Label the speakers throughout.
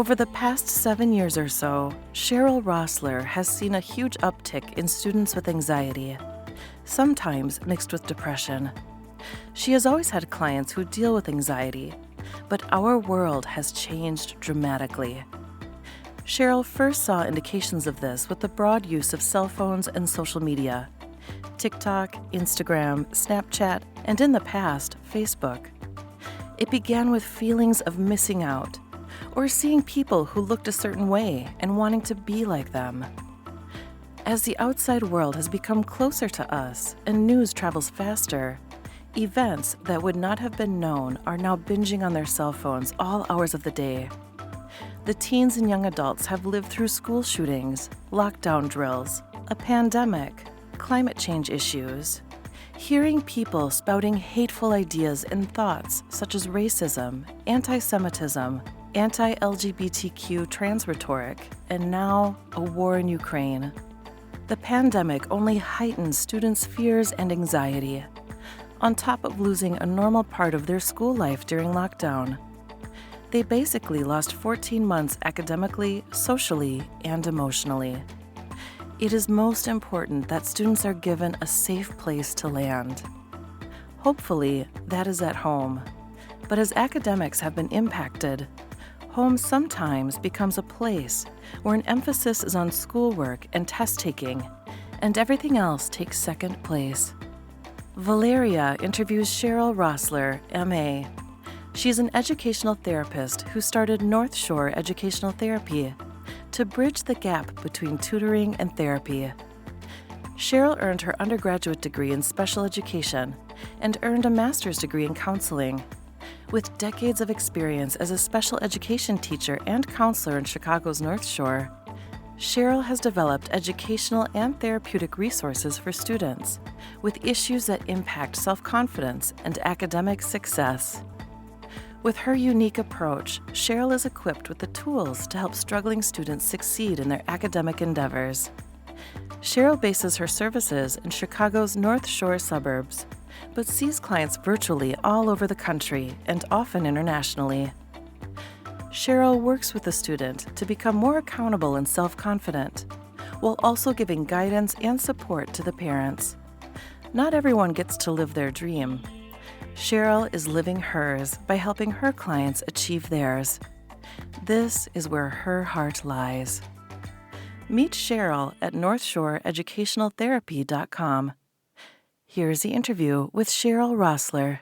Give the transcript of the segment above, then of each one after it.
Speaker 1: Over the past 7 years or so, Cheryl Rossler has seen a huge uptick in students with anxiety, sometimes mixed with depression. She has always had clients who deal with anxiety, but our world has changed dramatically. Cheryl first saw indications of this with the broad use of cell phones and social media, TikTok, Instagram, Snapchat, and in the past, Facebook. It began with feelings of missing out, or seeing people who looked a certain way and wanting to be like them. As the outside world has become closer to us and news travels faster, events that would not have been known are now binging on their cell phones all hours of the day. The teens and young adults have lived through school shootings, lockdown drills, a pandemic, climate change issues. Hearing people spouting hateful ideas and thoughts such as racism, anti-Semitism, anti-LGBTQ trans rhetoric, and now a war in Ukraine. The pandemic only heightened students' fears and anxiety, on top of losing a normal part of their school life during lockdown. They basically lost 14 months academically, socially, and emotionally. It is most important that students are given a safe place to land. Hopefully, that is at home. But as academics have been impacted, home sometimes becomes a place where an emphasis is on schoolwork and test-taking, and everything else takes second place. Valeria interviews Cheryl Rossler, M.A. She's an educational therapist who started North Shore Educational Therapy to bridge the gap between tutoring and therapy. Cheryl earned her undergraduate degree in special education and earned a master's degree in counseling. With decades of experience as a special education teacher and counselor in Chicago's North Shore, Cheryl has developed educational and therapeutic resources for students with issues that impact self-confidence and academic success. With her unique approach, Cheryl is equipped with the tools to help struggling students succeed in their academic endeavors. Cheryl bases her services in Chicago's North Shore suburbs, but sees clients virtually all over the country and often internationally. Cheryl works with the student to become more accountable and self-confident, while also giving guidance and support to the parents. Not everyone gets to live their dream. Cheryl is living hers by helping her clients achieve theirs. This is where her heart lies. Meet Cheryl at northshoreeducationaltherapy.com. Here's the interview with Cheryl Rossler.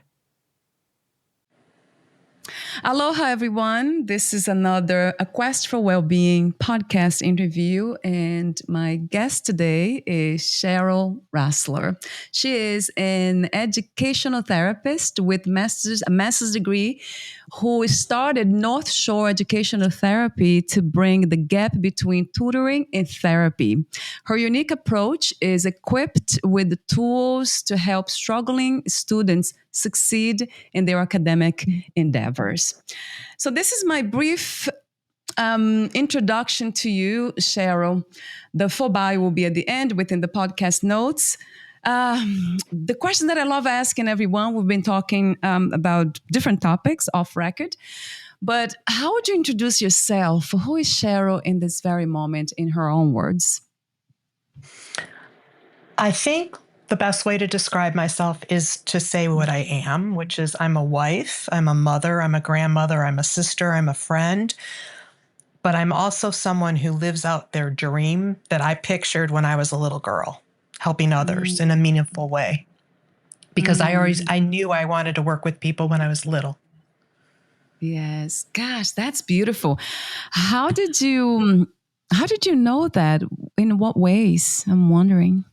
Speaker 2: Aloha, everyone. This is another A Quest for Wellbeing podcast interview, and my guest today is Cheryl Rossler. She is an educational therapist with a master's degree who started North Shore Educational Therapy to bring the gap between tutoring and therapy. Her unique approach is equipped with the tools to help struggling students succeed in their academic endeavors. So this is my brief introduction to you, Cheryl. The full bio will be at the end within the podcast notes. The question that I love asking everyone, we've been talking about different topics off record, but how would you introduce yourself? Who is Cheryl in this very moment in her own words?
Speaker 3: I think the best way to describe myself is to say what I am, which is I'm a wife, I'm a mother, I'm a grandmother, I'm a sister, I'm a friend, but I'm also someone who lives out their dream that I pictured when I was a little girl, helping others in a meaningful way. Because I knew I wanted to work with people when I was little.
Speaker 2: Yes. Gosh, that's beautiful. How did you know that? In what ways? I'm wondering.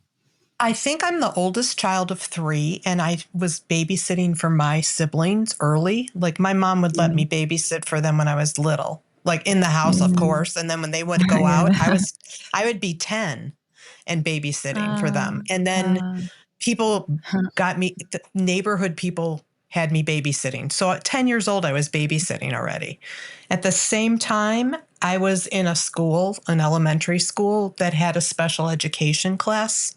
Speaker 3: I think I'm the oldest child of 3, and I was babysitting for my siblings early. Like my mom would let me babysit for them when I was little, like in the house, of course. And then when they would go out, I would be 10 and babysitting for them. And then people got me, the neighborhood people had me babysitting. So at 10 years old, I was babysitting already. At the same time, I was in a school, an elementary school that had a special education class.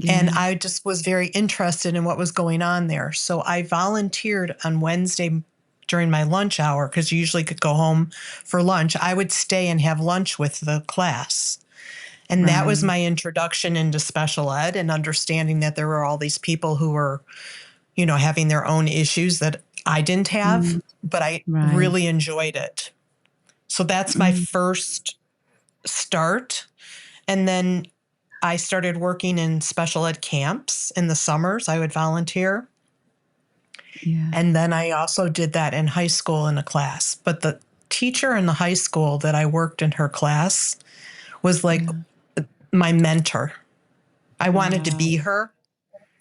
Speaker 3: And I just was very interested in what was going on there. So I volunteered on Wednesday during my lunch hour, because you usually could go home for lunch, I would stay and have lunch with the class. And that was
Speaker 2: Right.
Speaker 3: my introduction into special ed and understanding that there were all these people who were, having their own issues that I didn't have,
Speaker 2: Mm,
Speaker 3: but I
Speaker 2: right.
Speaker 3: really enjoyed it. So that's my
Speaker 2: Mm,
Speaker 3: first start. And then I started working in special ed camps in the summers. I would volunteer.
Speaker 2: yeah.
Speaker 3: And then I also did that in high school in a class. But the teacher in the high school that I worked in her class was like
Speaker 2: Yeah.
Speaker 3: my mentor. I wanted to
Speaker 2: Wow.
Speaker 3: be her.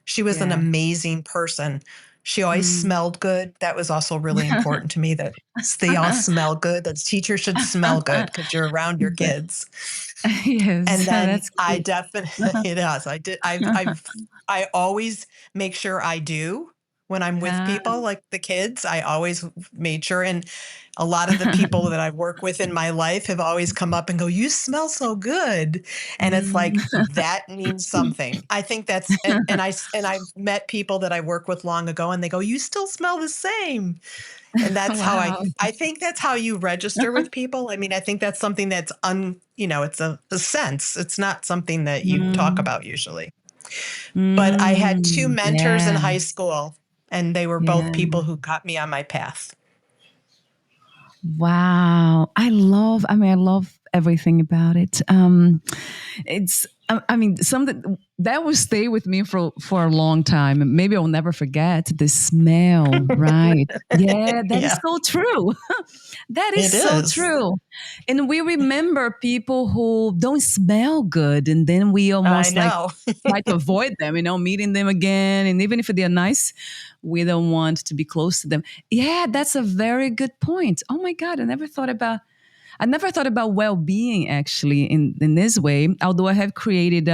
Speaker 3: She was an
Speaker 2: Yeah.
Speaker 3: amazing person. She always
Speaker 2: Mm.
Speaker 3: smelled good. That was also really important to me, that they all smell good. The teacher should smell good because you're around your kids.
Speaker 2: Yes,
Speaker 3: And then
Speaker 2: that's
Speaker 3: I
Speaker 2: cute.
Speaker 3: definitely it does. I did. I always make sure I do when I'm with
Speaker 2: Ah.
Speaker 3: people, like the kids. I always made sure. And a lot of the people that I work with in my life have always come up and go, "You smell so good," and it's
Speaker 2: Mm.
Speaker 3: like that means something. I think that's and I've met people that I work with long ago, and they go, "You still smell the same." And that's how
Speaker 2: Wow.
Speaker 3: I think that's how you register with people. I mean, I think that's something that's it's a sense. It's not something that you talk
Speaker 2: Mm.
Speaker 3: about usually. But I had two
Speaker 2: Mm.
Speaker 3: mentors in
Speaker 2: Yeah.
Speaker 3: high school, and they were both
Speaker 2: Yeah.
Speaker 3: people who got me on my path.
Speaker 2: Wow. I love everything about it. I mean, something that will stay with me for a long time. Maybe I'll never forget the smell, right? Yeah, that is
Speaker 3: Yeah,
Speaker 2: so true. That is
Speaker 3: it
Speaker 2: so
Speaker 3: is.
Speaker 2: true. And we remember people who don't smell good, and then we
Speaker 3: I
Speaker 2: almost like
Speaker 3: know.
Speaker 2: try to avoid them, meeting them again. And even if they're nice, we don't want to be close to them. Yeah, that's a very good point. Oh my God, I never thought about well-being actually in this way. Although I have created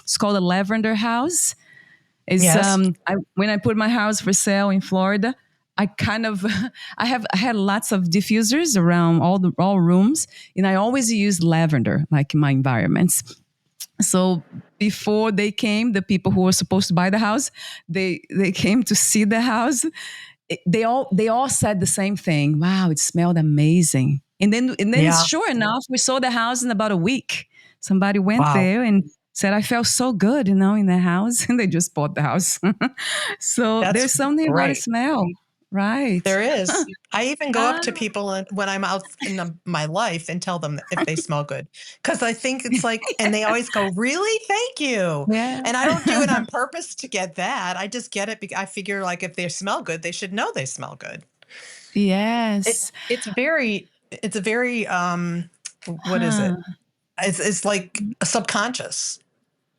Speaker 2: it's called a lavender house. It's
Speaker 3: Yes.
Speaker 2: when I put my house for sale in Florida, I kind of I had lots of diffusers around all rooms, and I always use lavender like in my environments. So before they came, the people who were supposed to buy the house, they came to see the house. They all said the same thing. Wow, it smelled amazing. And then
Speaker 3: Yeah.
Speaker 2: sure enough, we sold the house in about a week. Somebody went
Speaker 3: Wow.
Speaker 2: there and said I felt so good, in the house, and they just bought the house. So
Speaker 3: That's
Speaker 2: there's something about a
Speaker 3: great.
Speaker 2: smell, right?
Speaker 3: There is. I even go up
Speaker 2: Ah,
Speaker 3: to people when I'm out in my life and tell them if they smell good. Because I think it's like, and they always go, "Really? Thank you."
Speaker 2: yeah.
Speaker 3: And I don't do it on purpose to get that. I just get it because I figure like if they smell good, they should know they smell good.
Speaker 2: Yes.
Speaker 3: It's a very what is
Speaker 2: Huh.
Speaker 3: it? It's like a subconscious.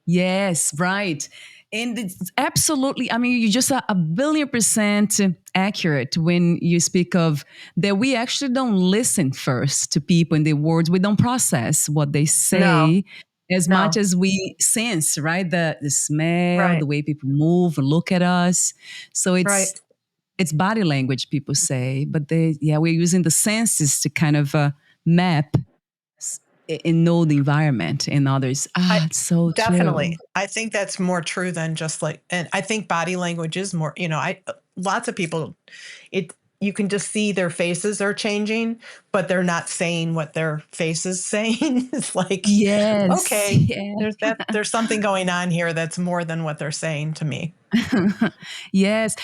Speaker 2: Yes, right. And it's absolutely, you're just a billion% accurate when you speak of that we actually don't listen first to people and their words. We don't process what they
Speaker 3: No,
Speaker 2: say as much
Speaker 3: no,
Speaker 2: as we sense, right? The smell, the
Speaker 3: right,
Speaker 2: way people move, look at us. So it's
Speaker 3: right.
Speaker 2: it's body language, people say, but we're using the senses to kind of map and know the environment and others.
Speaker 3: I
Speaker 2: It's so true.
Speaker 3: definitely. I think that's more true than just like, and I think body language is more, lots of people, you can just see their faces are changing, but they're not saying what their face is saying. It's like,
Speaker 2: Yes.
Speaker 3: okay, there's something going on here that's more than what they're saying to me.
Speaker 2: Yes.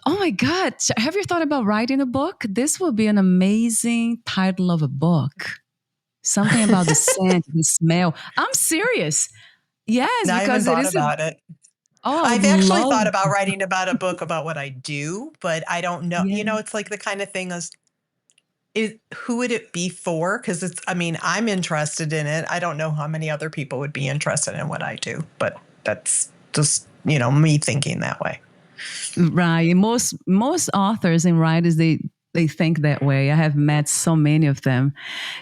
Speaker 2: Oh my God. Have you thought about writing a book? This would be an amazing title of a book. Something about the scent, the smell. I'm serious. Yes,
Speaker 3: I haven't
Speaker 2: because it
Speaker 3: thought
Speaker 2: is
Speaker 3: about it.
Speaker 2: I would
Speaker 3: I've actually
Speaker 2: love.
Speaker 3: thought about writing about a book about what I do, but I don't know.
Speaker 2: Yeah.
Speaker 3: It's like the kind of thing who would it be for? Because I'm interested in it. I don't know how many other people would be interested in what I do, but that's just, me thinking that way.
Speaker 2: Right. Most authors and writers they think that way. I have met so many of them.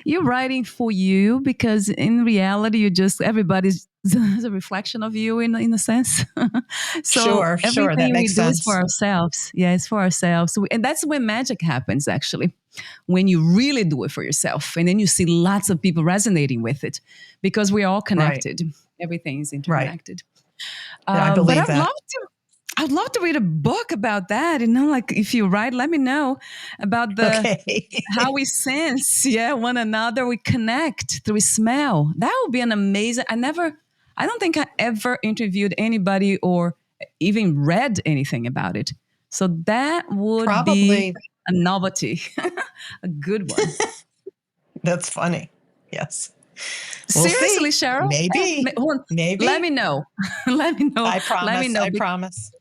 Speaker 2: You're writing for you because in reality you just everybody's a reflection of you in a sense. So
Speaker 3: Sure, sure. That
Speaker 2: everything we
Speaker 3: makes
Speaker 2: do is for
Speaker 3: sense.
Speaker 2: ourselves. Yeah, it's for ourselves. And that's when magic happens actually. When you really do it for yourself and then you see lots of people resonating with it because we're all
Speaker 3: Right,
Speaker 2: connected. Everything is
Speaker 3: right.
Speaker 2: interconnected.
Speaker 3: Yeah, I
Speaker 2: But
Speaker 3: believe
Speaker 2: I'd love
Speaker 3: that.
Speaker 2: to. I'd love to read a book about that. Like if you write, let me know about
Speaker 3: Okay.
Speaker 2: how we sense, one another. We connect through smell. That would be an amazing. I don't think I ever interviewed anybody or even read anything about it. So that would be
Speaker 3: Probably.
Speaker 2: a novelty, a good one.
Speaker 3: That's funny. Yes. We'll
Speaker 2: Seriously,
Speaker 3: see.
Speaker 2: Cheryl,
Speaker 3: Maybe.
Speaker 2: let me
Speaker 3: Maybe.
Speaker 2: know. Let me know.
Speaker 3: I
Speaker 2: Let me
Speaker 3: promise.
Speaker 2: know.
Speaker 3: I promise.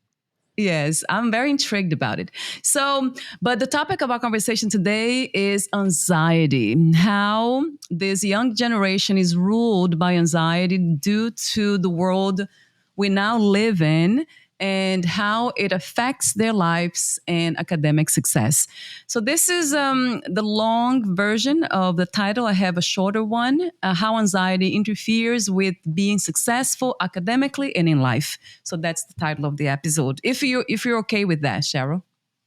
Speaker 2: Yes, I'm very intrigued about it. So, but the topic of our conversation today is anxiety. How this young generation is ruled by anxiety due to the world we now live in and how it affects their lives and academic success. So, this is the long version of the title. I have a shorter one, How Anxiety Interferes with Being Successful Academically and in Life. So, that's the title of the episode. If you're okay with that, Cheryl.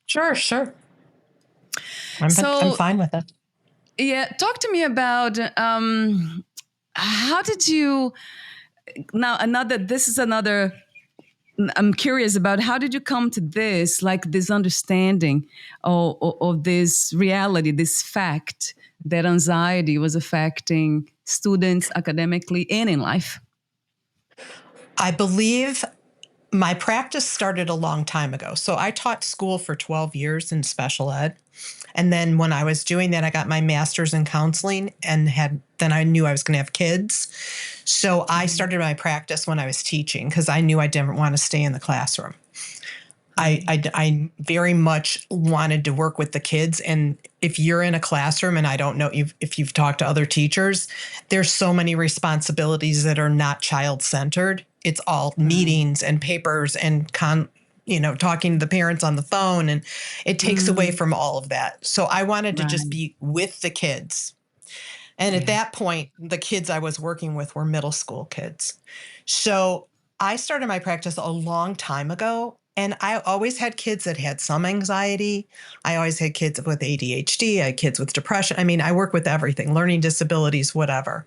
Speaker 3: Sure, sure. I'm
Speaker 2: So,
Speaker 3: fine with it.
Speaker 2: yeah, talk to me about how did you now another this is another I'm curious about how did you come to this, like this understanding of this reality, this fact that anxiety was affecting students academically and in life?
Speaker 3: I believe my practice started a long time ago. So I taught school for 12 years in special ed. And then when I was doing that, I got my master's in counseling and then I knew I was going to have kids. So I started my practice when I was teaching because I knew I didn't want to stay in the classroom. I very much wanted to work with the kids. And if you're in a classroom, and I don't know if you've talked to other teachers, there's so many responsibilities that are not child-centered. It's all meetings and papers and talking to the parents on the phone, and it takes away from all of that. So I wanted to just
Speaker 2: Right.
Speaker 3: be with the kids. And at
Speaker 2: Yeah.
Speaker 3: that point, the kids I was working with were middle school kids. So I started my practice a long time ago. And I always had kids that had some anxiety. I always had kids with ADHD. I had kids with depression. I mean, I work with everything, learning disabilities, whatever.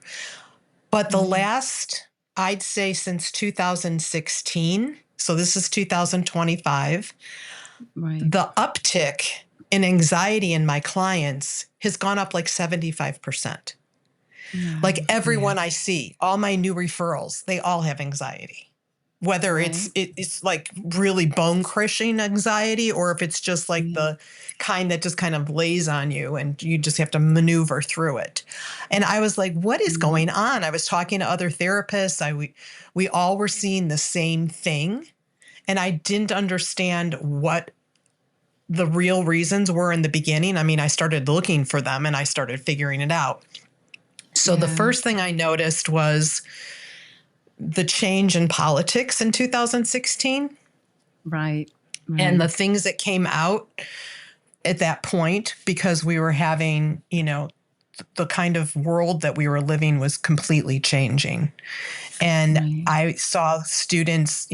Speaker 3: But the last, I'd say since 2016, so this is 2025,
Speaker 2: Right.
Speaker 3: the uptick in anxiety in my clients has gone up like 75%. Like
Speaker 2: Yeah.
Speaker 3: everyone I see, all my new referrals, they all have anxiety. Whether
Speaker 2: Right.
Speaker 3: it's like really bone crushing anxiety, or if it's just like the kind that just kind of lays on you and you just have to maneuver through it. And I was like, what is going on? I was talking to other therapists. We all were seeing the same thing. And I didn't understand what the real reasons were in the beginning. I mean, I started looking for them and I started figuring it out. So the
Speaker 2: Yeah.
Speaker 3: first thing I noticed was the change in politics in 2016
Speaker 2: Right.
Speaker 3: and
Speaker 2: Right.
Speaker 3: the things that came out at that point, because we were having, the kind of world that we were living was completely changing. And
Speaker 2: Right.
Speaker 3: I saw students,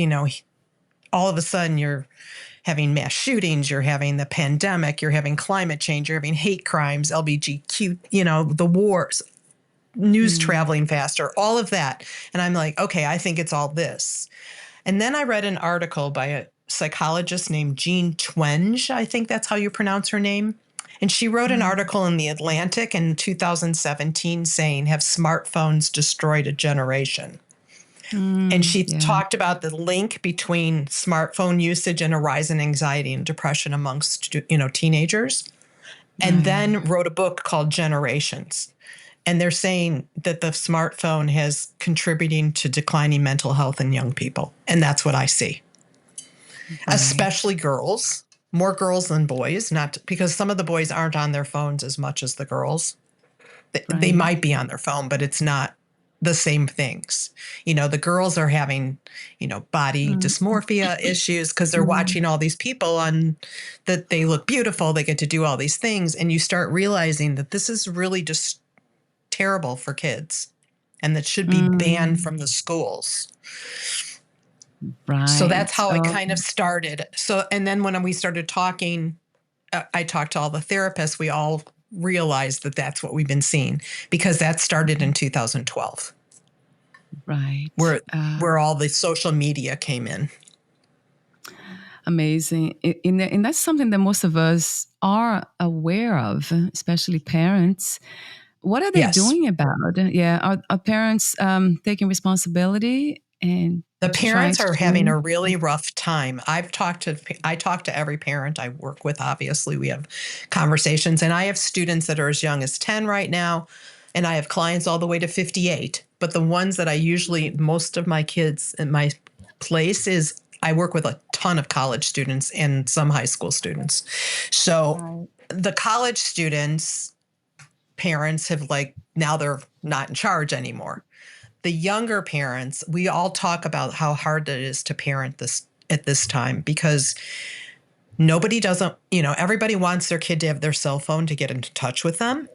Speaker 3: all of a sudden you're having mass shootings, you're having the pandemic, you're having climate change, you're having hate crimes, LGBTQ, the wars, news traveling faster, all of that. And I'm like, okay, I think it's all this. And then I read an article by a psychologist named Jean Twenge. I think that's how you pronounce her name. And she wrote an article in The Atlantic in 2017 saying, have smartphones destroyed a generation? And she
Speaker 2: Yeah.
Speaker 3: talked about the link between smartphone usage and a rise in anxiety and depression amongst, teenagers. And
Speaker 2: Right.
Speaker 3: then wrote a book called Generations. And they're saying that the smartphone has contributing to declining mental health in young people. And that's what I see,
Speaker 2: Right.
Speaker 3: especially girls, more girls than boys, not because some of the boys aren't on their phones as much as the girls. They
Speaker 2: Right.
Speaker 3: might be on their phone, but it's not the same things. The girls are having, body dysmorphia issues because they're watching all these people on that they look beautiful. They get to do all these things. And you start realizing that this is really just terrible for kids and that should be banned from the schools. So that's
Speaker 2: Right.
Speaker 3: how it
Speaker 2: Oh,
Speaker 3: kind of started. So, and then when we started talking, I talked to all the therapists, we all realized that that's what we've been seeing because that started in 2012,
Speaker 2: right.
Speaker 3: where all the social media came in.
Speaker 2: Amazing. And that's something that most of us are aware of, especially parents. What are they
Speaker 3: Yes.
Speaker 2: doing about it? Yeah, are parents taking responsibility and
Speaker 3: The
Speaker 2: trying
Speaker 3: parents
Speaker 2: to
Speaker 3: are having
Speaker 2: change?
Speaker 3: a really rough time. I talk to every parent I work with. Obviously, we have conversations, and I have students that are as young as 10 right now, and I have clients all the way to 58. But the ones that I usually, most of my kids in my place is I work with a ton of college students and some high school students. So
Speaker 2: Right.
Speaker 3: the college students, parents have like, now they're not in charge anymore. The younger parents, we all talk about how hard it is to parent this at this time because nobody doesn't, everybody wants their kid to have their cell phone to get into touch with them.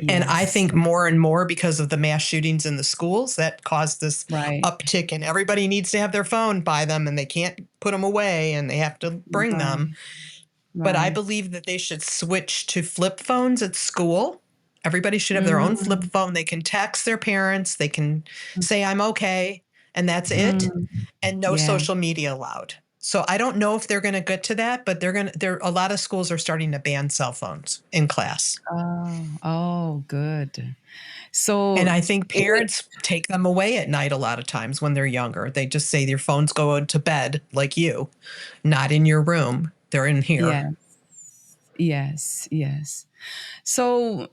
Speaker 3: And I
Speaker 2: Yes.
Speaker 3: think more and more because of the mass shootings in the schools that caused this
Speaker 2: Right.
Speaker 3: uptick, and everybody needs to have their phone by them and they can't put them away and they have to bring them.
Speaker 2: Right.
Speaker 3: But I
Speaker 2: Right.
Speaker 3: believe that they should switch to flip phones at school. Everybody should have their own flip
Speaker 2: Mm,
Speaker 3: phone. They can text their parents, they can say, I'm okay, and that's it.
Speaker 2: mm,
Speaker 3: And no
Speaker 2: yeah.
Speaker 3: social media allowed. So I don't know if they're going to get to that, but a lot of schools are starting to ban cell phones in class.
Speaker 2: Oh, good.
Speaker 3: And
Speaker 2: So,
Speaker 3: I think parents take them away at night a lot of times when they're younger. They just say your phones go to bed like you, not in your room. They're in here.
Speaker 2: yeah, yes. So,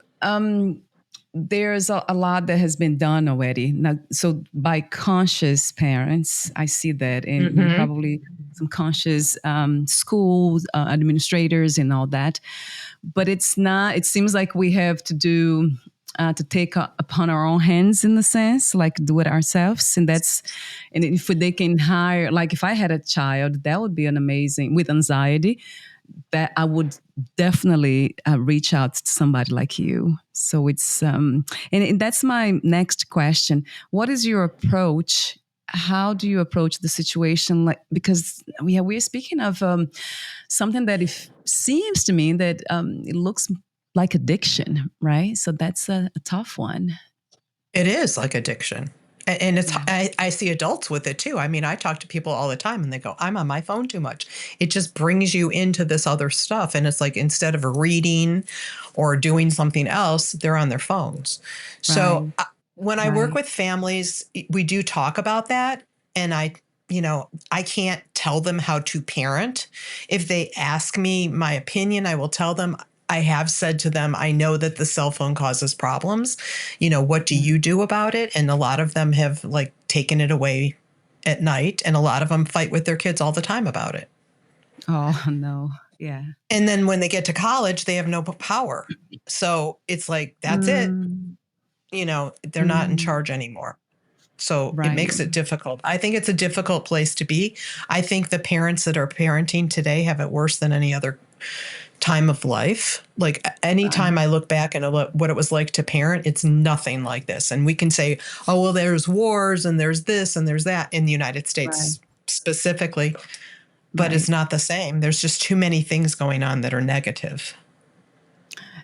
Speaker 2: there's a lot that has been done already. Now, so by conscious parents, I see that, and
Speaker 3: Mm-hmm.
Speaker 2: probably some conscious schools, administrators, and all that. But it's not. It seems like we have to do. To take upon our own hands in the sense, like do it ourselves. And if they can hire, like if I had a child, that would be an amazing, with anxiety, that I would definitely reach out to somebody like you. So it's and that's my next question. What is your approach? How do you approach the situation? Like, because we're speaking of something that if seems to me that it looks like addiction, right? So that's a tough one.
Speaker 3: It is like addiction. And it's,
Speaker 2: Yeah.
Speaker 3: I see adults with it too. I mean, I talk to people all the time and they go, I'm on my phone too much. It just brings you into this other stuff. And it's like instead of reading or doing something else, they're on their phones. So
Speaker 2: Right.
Speaker 3: when I work
Speaker 2: Right.
Speaker 3: with families, we do talk about that. And I can't tell them how to parent. If they ask me my opinion, I will tell them. I have said to them, I know that the cell phone causes problems. What do
Speaker 2: Yeah.
Speaker 3: you do about it? And a lot of them have like taken it away at night, and a lot of them fight with their kids all the time about it.
Speaker 2: Oh no. Yeah.
Speaker 3: And then when they get to college, they have no power. So it's like, that's it.
Speaker 2: Mm,
Speaker 3: They're not in
Speaker 2: mm,
Speaker 3: charge anymore. So it
Speaker 2: right.
Speaker 3: makes it difficult. I think it's a difficult place to be. I think the parents that are parenting today have it worse than any other time of life. Like anytime
Speaker 2: Right.
Speaker 3: I look back and what it was like to parent, it's nothing like this. And we can say, oh, well, there's wars and there's this and there's that in the United
Speaker 2: Right.
Speaker 3: States specifically, but it's
Speaker 2: Right.
Speaker 3: not the same. There's just too many things going on that are negative.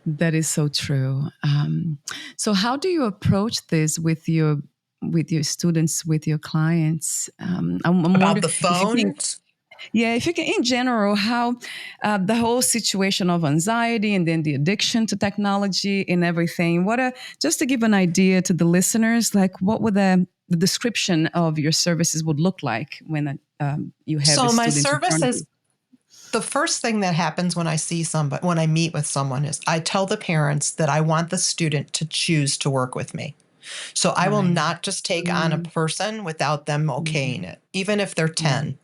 Speaker 2: That is so true. So, how do you approach this with your students, with your clients? I'm
Speaker 3: About
Speaker 2: wondering
Speaker 3: the
Speaker 2: if you can,
Speaker 3: phones.
Speaker 2: yeah, if you can, in general, how the whole situation of anxiety and then the addiction to technology and everything. Just to give an idea to the listeners, like what would the description of your services would look like when you have a
Speaker 3: So my
Speaker 2: student in
Speaker 3: service
Speaker 2: front of
Speaker 3: is
Speaker 2: you?
Speaker 3: the first thing that happens when I see somebody, when I meet with someone, is I tell the parents that I want the student to choose to work with me. So I will
Speaker 2: Right.
Speaker 3: not just take on a
Speaker 2: Mm,
Speaker 3: person without them okaying
Speaker 2: mm,
Speaker 3: it, even if they're
Speaker 2: yeah.
Speaker 3: 10.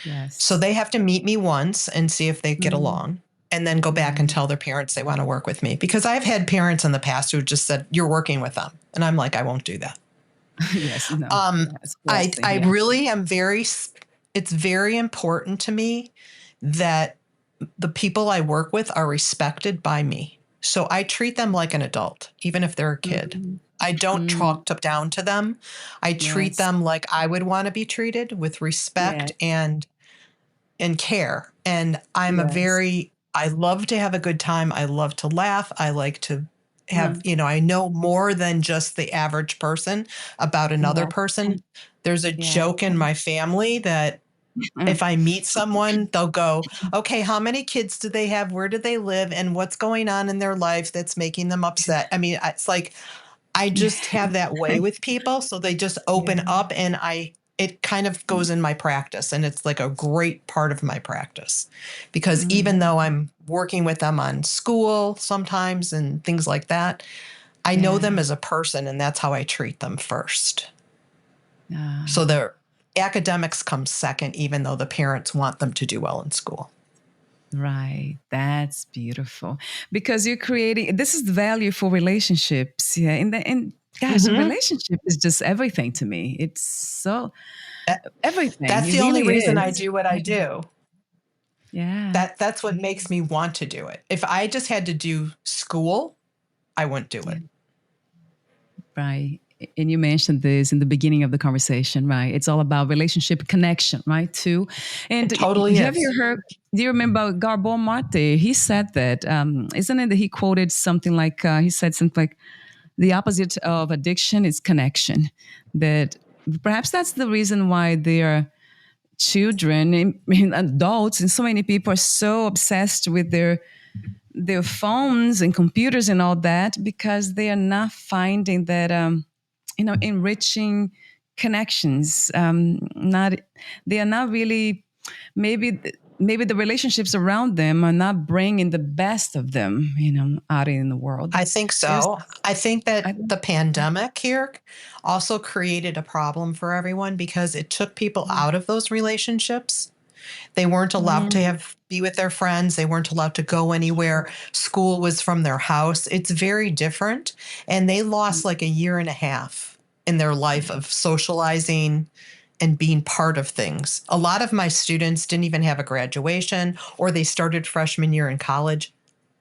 Speaker 3: So
Speaker 2: Yes.
Speaker 3: they have to meet me once and see if they get
Speaker 2: Mm,
Speaker 3: along and then go back and
Speaker 2: right.
Speaker 3: tell their parents they want to work with me. Because I've had parents in the past who just said, you're working with them. And I'm like, I won't do that.
Speaker 2: Yes. No.
Speaker 3: Um,
Speaker 2: Yes.
Speaker 3: I,
Speaker 2: Blessing.
Speaker 3: I
Speaker 2: Yeah.
Speaker 3: really am it's very important to me that the people I work with are respected by me. So I treat them like an adult, even if they're a kid.
Speaker 2: Mm,
Speaker 3: I don't
Speaker 2: mm,
Speaker 3: talk down to them. I treat
Speaker 2: yes.
Speaker 3: them like I would want to be treated, with respect
Speaker 2: Yes.
Speaker 3: and care. And
Speaker 2: Yes.
Speaker 3: I love to have a good time. I love to laugh. I like to
Speaker 2: Uh-huh.
Speaker 3: I know more than just the average person about another
Speaker 2: Right.
Speaker 3: person. There's a
Speaker 2: Yeah.
Speaker 3: joke in my family that If I meet someone, they'll go, okay, how many kids do they have? Where do they live? And what's going on in their life that's making them upset? I mean, it's like I just have that way with people. So they just open
Speaker 2: Yeah.
Speaker 3: up and it kind of goes in my practice. And it's like a great part of my practice because even
Speaker 2: Mm,
Speaker 3: though I'm working with them on school sometimes and things like that, I know them
Speaker 2: yeah.
Speaker 3: as a person and that's how I treat them first. So
Speaker 2: Ah,
Speaker 3: their academics come second, even though the parents want them to do well in school.
Speaker 2: right. That's beautiful. Because you're creating this is the value for relationships. Yeah. And gosh, a
Speaker 3: Mm-hmm.
Speaker 2: relationship is just everything to me. It's so everything.
Speaker 3: That's
Speaker 2: It
Speaker 3: the only
Speaker 2: really
Speaker 3: reason I
Speaker 2: is.
Speaker 3: do what I do.
Speaker 2: Yeah.
Speaker 3: That's what makes me want to do it. If I just had to do school, I wouldn't do
Speaker 2: Yeah.
Speaker 3: it.
Speaker 2: Right. And you mentioned this in the beginning of the conversation, right? It's all about relationship connection, right? Too. And
Speaker 3: It totally
Speaker 2: have you
Speaker 3: is.
Speaker 2: heard, do you remember Garbon Marte? He said that, isn't it that he quoted something like, he said something like, the opposite of addiction is connection. That perhaps that's the reason why their children and adults and so many people are so obsessed with their phones and computers and all that because they are not finding that enriching connections. Not they are not really maybe the relationships around them are not bringing the best of them out in the world.
Speaker 3: I think
Speaker 2: There's
Speaker 3: so. I think
Speaker 2: I
Speaker 3: that
Speaker 2: think
Speaker 3: the pandemic here also created a problem for everyone because it took people out of those relationships. They weren't allowed to
Speaker 2: mm,
Speaker 3: be with their friends. They weren't allowed to go anywhere. School was from their house. It's very different. And they lost like a year and a half in their life of socializing and being part of things. A lot of my students didn't even have a graduation or they started freshman year in college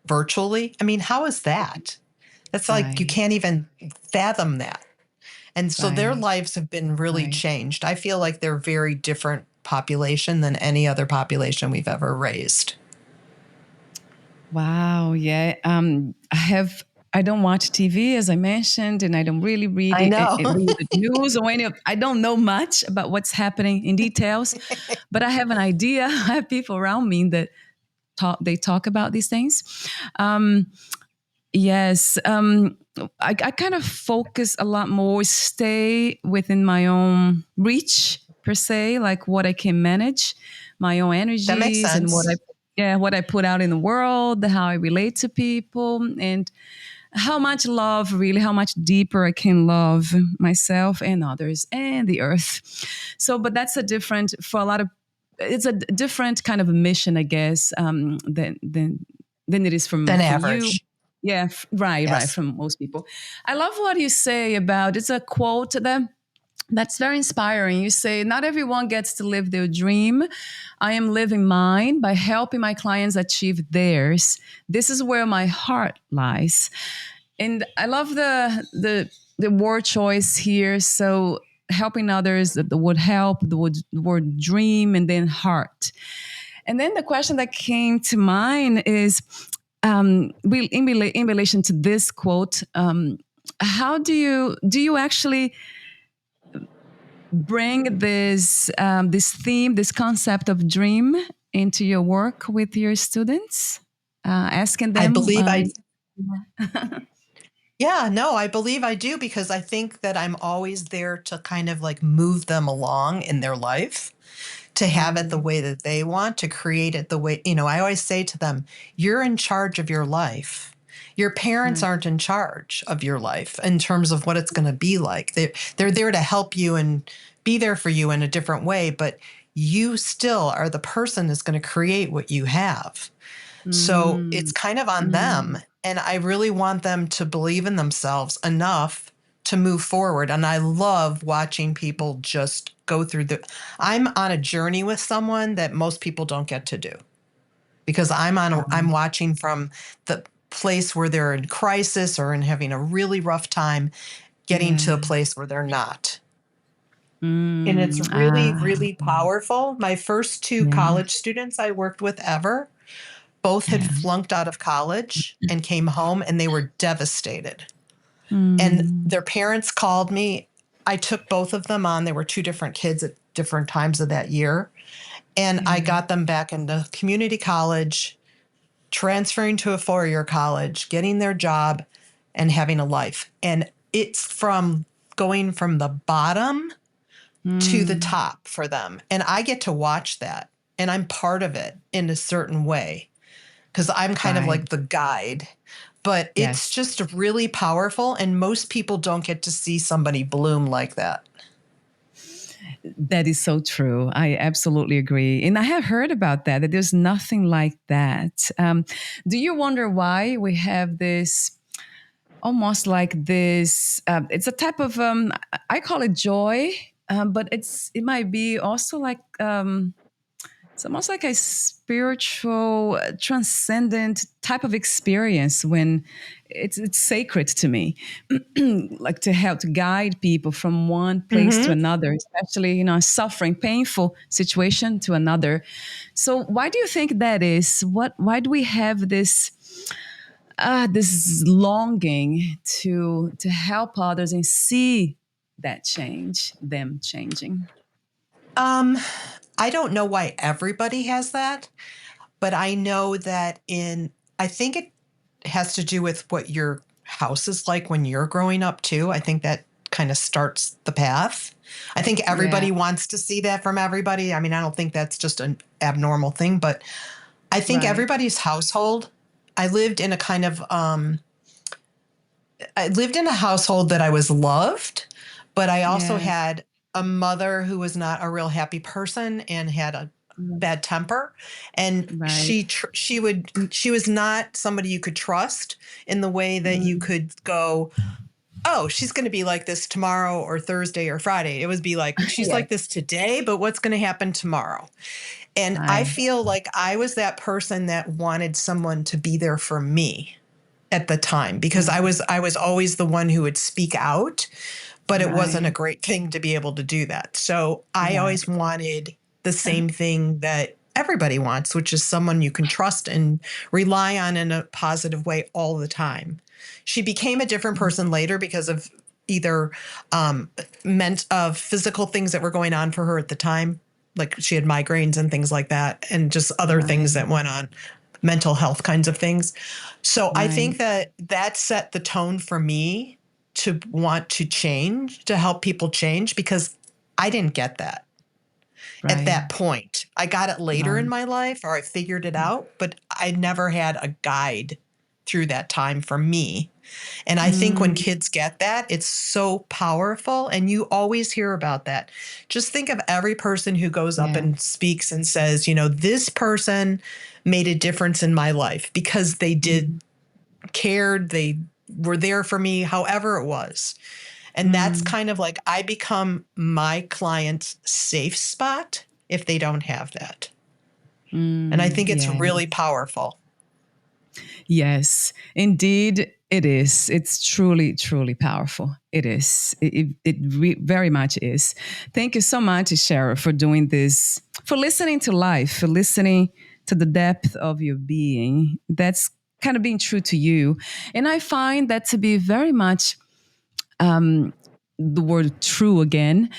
Speaker 3: virtually. I mean, how is that? That's like you
Speaker 2: right,
Speaker 3: can't even fathom that. And so their
Speaker 2: right,
Speaker 3: lives have been really
Speaker 2: right.
Speaker 3: changed. I feel like they're very different population than any other population we've ever raised.
Speaker 2: Wow, yeah. I don't watch TV as I mentioned, and I don't really
Speaker 3: I know.
Speaker 2: read the news or any of. I don't know much about what's happening in details, but I have an idea. I have people around me that talk about these things. Um, yes, I kind of focus a lot more, stay within my own reach per se, like what I can manage, my own
Speaker 3: That makes
Speaker 2: energies, and
Speaker 3: sense.
Speaker 2: what I put out in the world, how I relate to people, and how much love, really, how much deeper I can love myself and others and the earth. So, but that's a different for a lot of. It's a different kind of a mission, I guess, than it is
Speaker 3: Than
Speaker 2: from you.
Speaker 3: average.
Speaker 2: Yeah, right,
Speaker 3: Yes.
Speaker 2: from most people. I love what you say about it's a quote that's very inspiring. You say, not everyone gets to live their dream. I am living mine by helping my clients achieve theirs. This is where my heart lies. And I love the word choice here. So helping others, the word help, the word dream, and then heart. And then the question that came to mind is, in relation to this quote, how do you actually bring this theme, this concept of dream into your work with your students, asking
Speaker 3: I
Speaker 2: them?
Speaker 3: believe yeah, no, I believe I do because I think that I'm always there to kind of like move them along in their life, to have it the
Speaker 2: Mm,
Speaker 3: way that they want, to create it the way, I always say to them, you're in charge of your life. Your parents
Speaker 2: right.
Speaker 3: aren't in charge of your life in terms of what it's going to be like. They're there to help you and be there for you in a different way, but you still are the person that's going to create what you have. So it's
Speaker 2: Mm,
Speaker 3: kind of on them.
Speaker 2: mm,
Speaker 3: And I really want them to believe in themselves enough to move forward. And I love watching people just go through I'm on a journey with someone that most people don't get to do because I'm watching from the place where they're in crisis or in having a really rough time getting to a
Speaker 2: yeah.
Speaker 3: place where they're not. And it's
Speaker 2: Mm,
Speaker 3: really, really powerful. My first two
Speaker 2: yeah.
Speaker 3: college students I worked with ever, both had
Speaker 2: Yeah.
Speaker 3: flunked out of college and came home and they were devastated. And
Speaker 2: Mm,
Speaker 3: their parents called me. I took both of them on. There were two different kids at different times of that year. And I
Speaker 2: Yeah.
Speaker 3: got them back into community college, transferring to a 4-year college, getting their job, and having a life. And it's from going from the bottom to the
Speaker 2: Mm,
Speaker 3: top for them. And I get to watch that. And I'm part of it in a certain way because I'm kind of
Speaker 2: right.
Speaker 3: like the guide. But it's
Speaker 2: Yes.
Speaker 3: just really powerful. And most people don't get to see somebody bloom like that.
Speaker 2: That is so true. I absolutely agree. And I have heard about that, that there's nothing like that. Do you wonder why we have this almost like this? It's a type of, I call it joy, but it might be also like, it's almost like a spiritual, transcendent type of experience when it's sacred to me, like to help to guide people from one place to
Speaker 3: Mm-hmm.
Speaker 2: another, especially a suffering, painful situation to another. So why do you think that is? Why do we have this longing to help others and see that change, them changing?
Speaker 3: Um, I don't know why everybody has that, but I know that I think it has to do with what your house is like when you're growing up too. I think that kind of starts the path. I think
Speaker 2: Yeah,
Speaker 3: everybody wants to see that from everybody. I mean, I don't think that's just an abnormal thing, but I think
Speaker 2: right.
Speaker 3: everybody's household. I lived in a kind of I lived in a household that I was loved, but I also
Speaker 2: Yeah,
Speaker 3: had a mother who was not a real happy person and had a bad temper, and
Speaker 2: right.
Speaker 3: she was not somebody you could trust in the way that you
Speaker 2: Mm,
Speaker 3: could go, oh, she's going to be like this tomorrow or Thursday or Friday. It would be like, she's like
Speaker 2: yes,
Speaker 3: this today, but what's going to happen tomorrow? And I
Speaker 2: right.
Speaker 3: feel like I was that person that wanted someone to be there for me at the time because
Speaker 2: Mm,
Speaker 3: I was always the one who would speak out, but it wasn't a
Speaker 2: right,
Speaker 3: great thing to be able to do that. So I
Speaker 2: right.
Speaker 3: always wanted the same thing that everybody wants, which is someone you can trust and rely on in a positive way all the time. She became a different person later because of either meant of physical things that were going on for her at the time, like she had migraines and things like that, and just other things
Speaker 2: Right,
Speaker 3: that went on, mental health kinds of things. So I
Speaker 2: right,
Speaker 3: think that that set the tone for me to want to change, to help people change, because I didn't get that at
Speaker 2: right,
Speaker 3: that point. I got it later in
Speaker 2: right.
Speaker 3: my life, or I figured it out, but I never had a guide through that time for me. And I think when
Speaker 2: Mm,
Speaker 3: kids get that, it's so powerful. And you always hear about that. Just think of every person who goes up
Speaker 2: yeah.
Speaker 3: and speaks and says, this person made a difference in my life because they did,
Speaker 2: Mm,
Speaker 3: cared, they were there for me, however it was. And that's
Speaker 2: mm,
Speaker 3: kind of like I become my client's safe spot if they don't have that. And I think it's
Speaker 2: yeah.
Speaker 3: really powerful.
Speaker 2: Yes, indeed, it is. It's truly, truly powerful. It is. It very much is. Thank you so much, Cheryl, for doing this, for listening to life, for listening to the depth of your being. That's kind of being true to you. And I find that to be very much um, the word true again.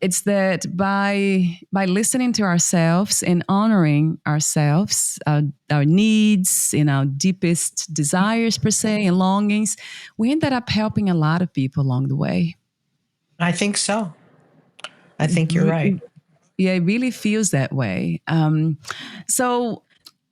Speaker 2: It's that by listening to ourselves and honoring ourselves, our needs and our deepest desires per se and longings, we ended up helping a lot of people along the way.
Speaker 3: I think so. I
Speaker 2: It,
Speaker 3: think you're right.
Speaker 2: yeah, it really feels that way. So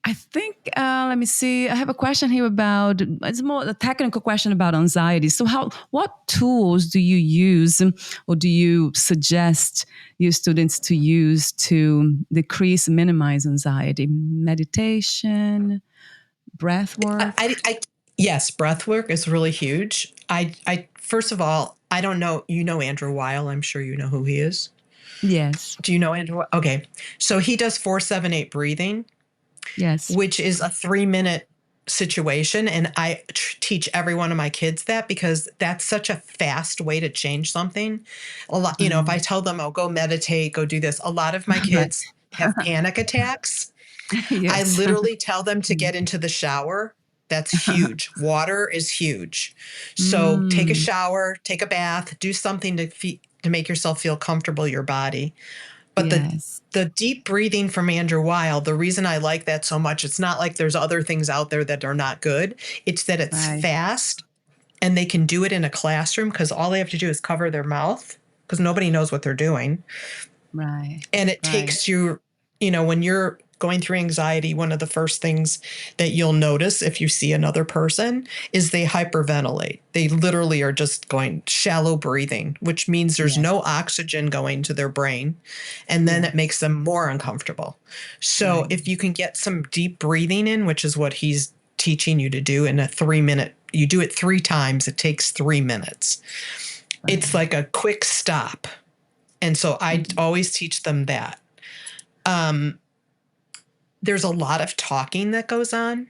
Speaker 2: I think, let me see. I have a question here about, it's more a technical question about anxiety. So what tools do you use or do you suggest your students to use to decrease, minimize anxiety? Meditation, breath work?
Speaker 3: Yes, breath work is really huge. First of all, I don't know, Andrew Weil. I'm sure you know who he is.
Speaker 2: Yes.
Speaker 3: Do you know Andrew? Okay. So he does 4-7-8 breathing,
Speaker 2: Yes.
Speaker 3: which is a 3-minute situation. And I teach every one of my kids that because that's such a fast way to change something. A lot, if I tell them, oh, go meditate, go do this, a lot of my
Speaker 2: Right.
Speaker 3: kids have panic attacks. I
Speaker 2: Yes.
Speaker 3: literally tell them to get into the shower. That's huge. Water is huge. So take a
Speaker 2: Mm,
Speaker 3: shower, take a bath, do something to make yourself feel comfortable, your body. But
Speaker 2: Yes.
Speaker 3: the deep breathing from Andrew Weil, the reason I like that so much, it's not like there's other things out there that are not good. It's that it's
Speaker 2: Right.
Speaker 3: fast and they can do it in a classroom because all they have to do is cover their mouth because nobody knows what they're doing.
Speaker 2: Right.
Speaker 3: And it
Speaker 2: Right.
Speaker 3: takes you, when you're going through anxiety, one of the first things that you'll notice if you see another person is they hyperventilate. They literally are just going shallow breathing, which means there's
Speaker 2: Yes.
Speaker 3: no oxygen going to their brain. And then it
Speaker 2: Yes.
Speaker 3: makes them more uncomfortable. So
Speaker 2: Right.
Speaker 3: if you can get some deep breathing in, which is what he's teaching you to do in a 3-minute, you do it 3 times, it takes 3 minutes.
Speaker 2: Right.
Speaker 3: It's like a quick stop. And so I always teach them that. There's a lot of talking that goes on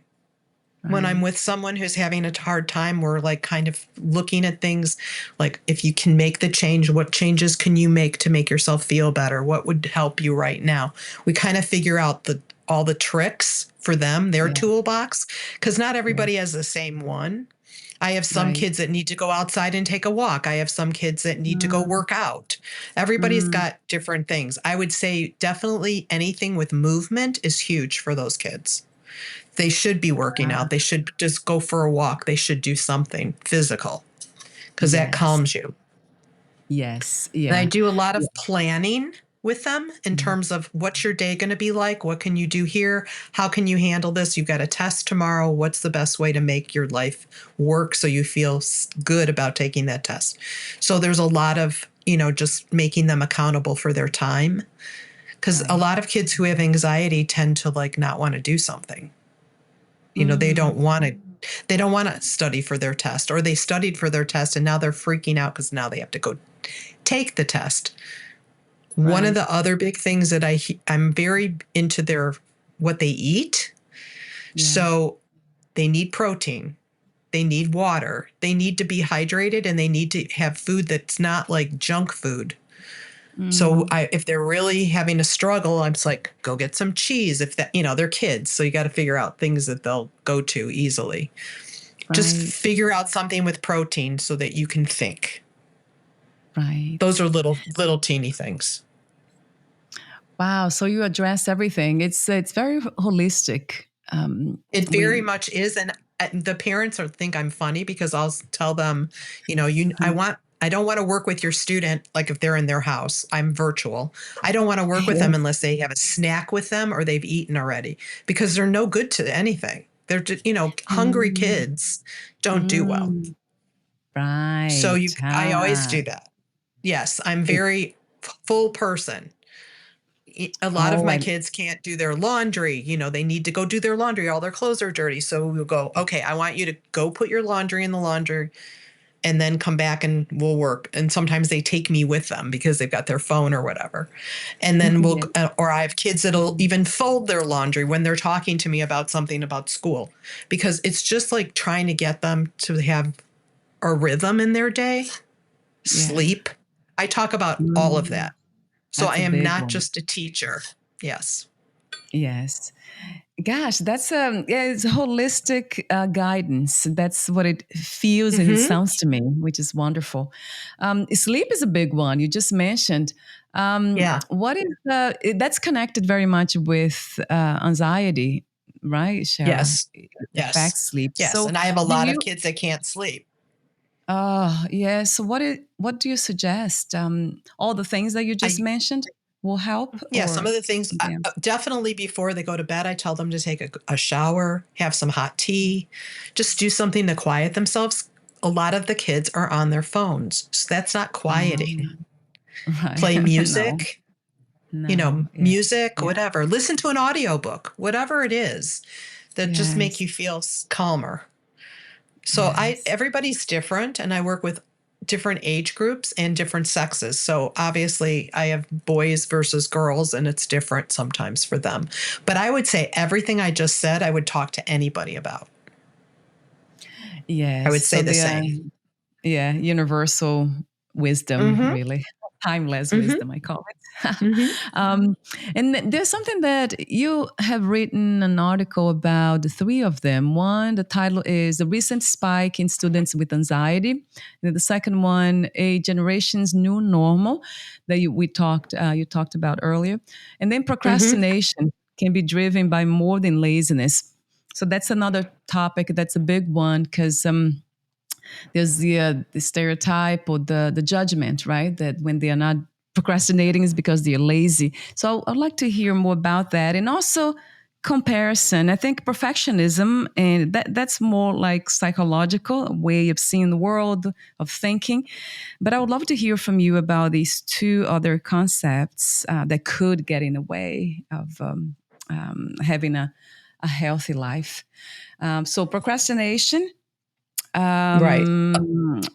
Speaker 3: when I'm
Speaker 2: Right.
Speaker 3: with someone who's having a hard time. We're like kind of looking at things like, if you can make the change, what changes can you make to make yourself feel better? What would help you right now? We kind of figure out all the tricks for them, their
Speaker 2: Yeah.
Speaker 3: toolbox, because not
Speaker 2: Yeah.
Speaker 3: everybody has the same one. I have some
Speaker 2: Right.
Speaker 3: kids that need to go outside and take a walk. I have some kids that need to go
Speaker 2: Mm,
Speaker 3: work out. Everybody's
Speaker 2: mm,
Speaker 3: got different things. I would say definitely anything with movement is huge for those kids. They should be working out. They should just go for a walk. They should do something physical because that
Speaker 2: yes.
Speaker 3: calms you.
Speaker 2: Yes.
Speaker 3: And I
Speaker 2: Yeah.
Speaker 3: do a lot
Speaker 2: Yeah.
Speaker 3: of planning with them in terms of what's your day going to be like? What can you do here? How can you handle this? You've got a test tomorrow. What's the best way to make your life work so you feel good about taking that test? So there's a lot of, just making them accountable for their time, because a
Speaker 2: Right.
Speaker 3: lot of kids who have anxiety tend to like not want to do something. They
Speaker 2: Mm,
Speaker 3: don't want to study for their test, or they studied for their test and now they're freaking out because now they have to go take the test. One of
Speaker 2: right.
Speaker 3: the other big things that I'm very into what they eat.
Speaker 2: Yeah.
Speaker 3: So they need protein, they need water, they need to be hydrated, and they need to have food that's not like junk food. So
Speaker 2: Mm,
Speaker 3: if they're really having a struggle, I'm just like, go get some cheese. If that, they're kids, so you got to figure out things that they'll go to easily. Just
Speaker 2: right.
Speaker 3: figure out something with protein so that you can think. Those
Speaker 2: Right.
Speaker 3: are little teeny things.
Speaker 2: Wow. So you address everything. It's very holistic.
Speaker 3: It very
Speaker 2: We.
Speaker 3: much is, and the parents think I'm funny because I'll tell them, I don't want to work with your student like if they're in their house. I'm virtual. I don't want to work with them
Speaker 2: Yes.
Speaker 3: unless they have a snack with them or they've eaten already, because they're no good to anything. They're just, hungry
Speaker 2: Mm,
Speaker 3: kids don't do well.
Speaker 2: mm,
Speaker 3: So
Speaker 2: right.
Speaker 3: I always
Speaker 2: Ah.
Speaker 3: do that. Yes, I'm
Speaker 2: It,
Speaker 3: very full person. A lot of
Speaker 2: oh,
Speaker 3: my
Speaker 2: I.
Speaker 3: kids can't do their laundry. They need to go do their laundry. All their clothes are dirty. So we'll go, okay, I want you to go put your laundry in the laundry and then come back and we'll work. And sometimes they take me with them because they've got their phone or whatever. And then
Speaker 2: Yes.
Speaker 3: or I have kids that'll even fold their laundry when they're talking to me about something about school, because it's just like trying to get them to have a rhythm in their day,
Speaker 2: Yeah.
Speaker 3: sleep. I talk about all of
Speaker 2: Mm,
Speaker 3: that. So I
Speaker 2: that's a
Speaker 3: am
Speaker 2: big
Speaker 3: not
Speaker 2: one.
Speaker 3: just a teacher. Yes.
Speaker 2: Yes. Gosh, that's yeah, it's holistic guidance. That's what it feels and it
Speaker 3: Mm-hmm.
Speaker 2: sounds to me, which is wonderful. Sleep is a big one. You just mentioned.
Speaker 3: Yeah.
Speaker 2: What is that's connected very much with anxiety, right, Cheryl?
Speaker 3: Yes.
Speaker 2: It
Speaker 3: Yes.
Speaker 2: affects sleep.
Speaker 3: Yes.
Speaker 2: So,
Speaker 3: And I have a
Speaker 2: do
Speaker 3: lot of
Speaker 2: you?
Speaker 3: kids that can't sleep.
Speaker 2: Yeah. So, what do you suggest? All the things that you just
Speaker 3: I
Speaker 2: mentioned will help,
Speaker 3: Yeah, some
Speaker 2: or
Speaker 3: of the things,
Speaker 2: yeah.
Speaker 3: definitely before they go to bed, I tell them to take a shower, have some hot tea, just do something to quiet themselves. A lot of the kids are on their phones, so that's not quieting.
Speaker 2: Right.
Speaker 3: Play
Speaker 2: No.
Speaker 3: music,
Speaker 2: No. Yeah.
Speaker 3: music,
Speaker 2: Yeah.
Speaker 3: whatever. Listen to an audiobook, whatever it is that just make
Speaker 2: Yes.
Speaker 3: you feel calmer. So
Speaker 2: Yes.
Speaker 3: everybody's different, and I work with different age groups and different sexes. So obviously I have boys versus girls, and it's different sometimes for them. But I would say everything I just said, I would talk to anybody about. I
Speaker 2: Yes.
Speaker 3: would say
Speaker 2: So
Speaker 3: the
Speaker 2: the
Speaker 3: same.
Speaker 2: yeah, universal wisdom,
Speaker 3: Mm-hmm.
Speaker 2: really. timeless
Speaker 3: Mm-hmm.
Speaker 2: wisdom, I call it.
Speaker 3: Mm-hmm.
Speaker 2: And there's something that you have written an article about the three of them. One, the title is "The Recent Spike in Students with Anxiety." And then the second one, "A Generation's New Normal," that you talked about earlier. And then
Speaker 3: Mm-hmm.
Speaker 2: procrastination can be driven by more than laziness. So that's another topic that's a big one because there's the stereotype or the judgment, right? That when they are not procrastinating is because they're lazy. So I'd like to hear more about that, and also comparison. I think perfectionism, and that's more like psychological, a way of seeing the world, of thinking. But I would love to hear from you about these two other concepts that could get in the way of having a healthy life. So procrastination,
Speaker 3: Right.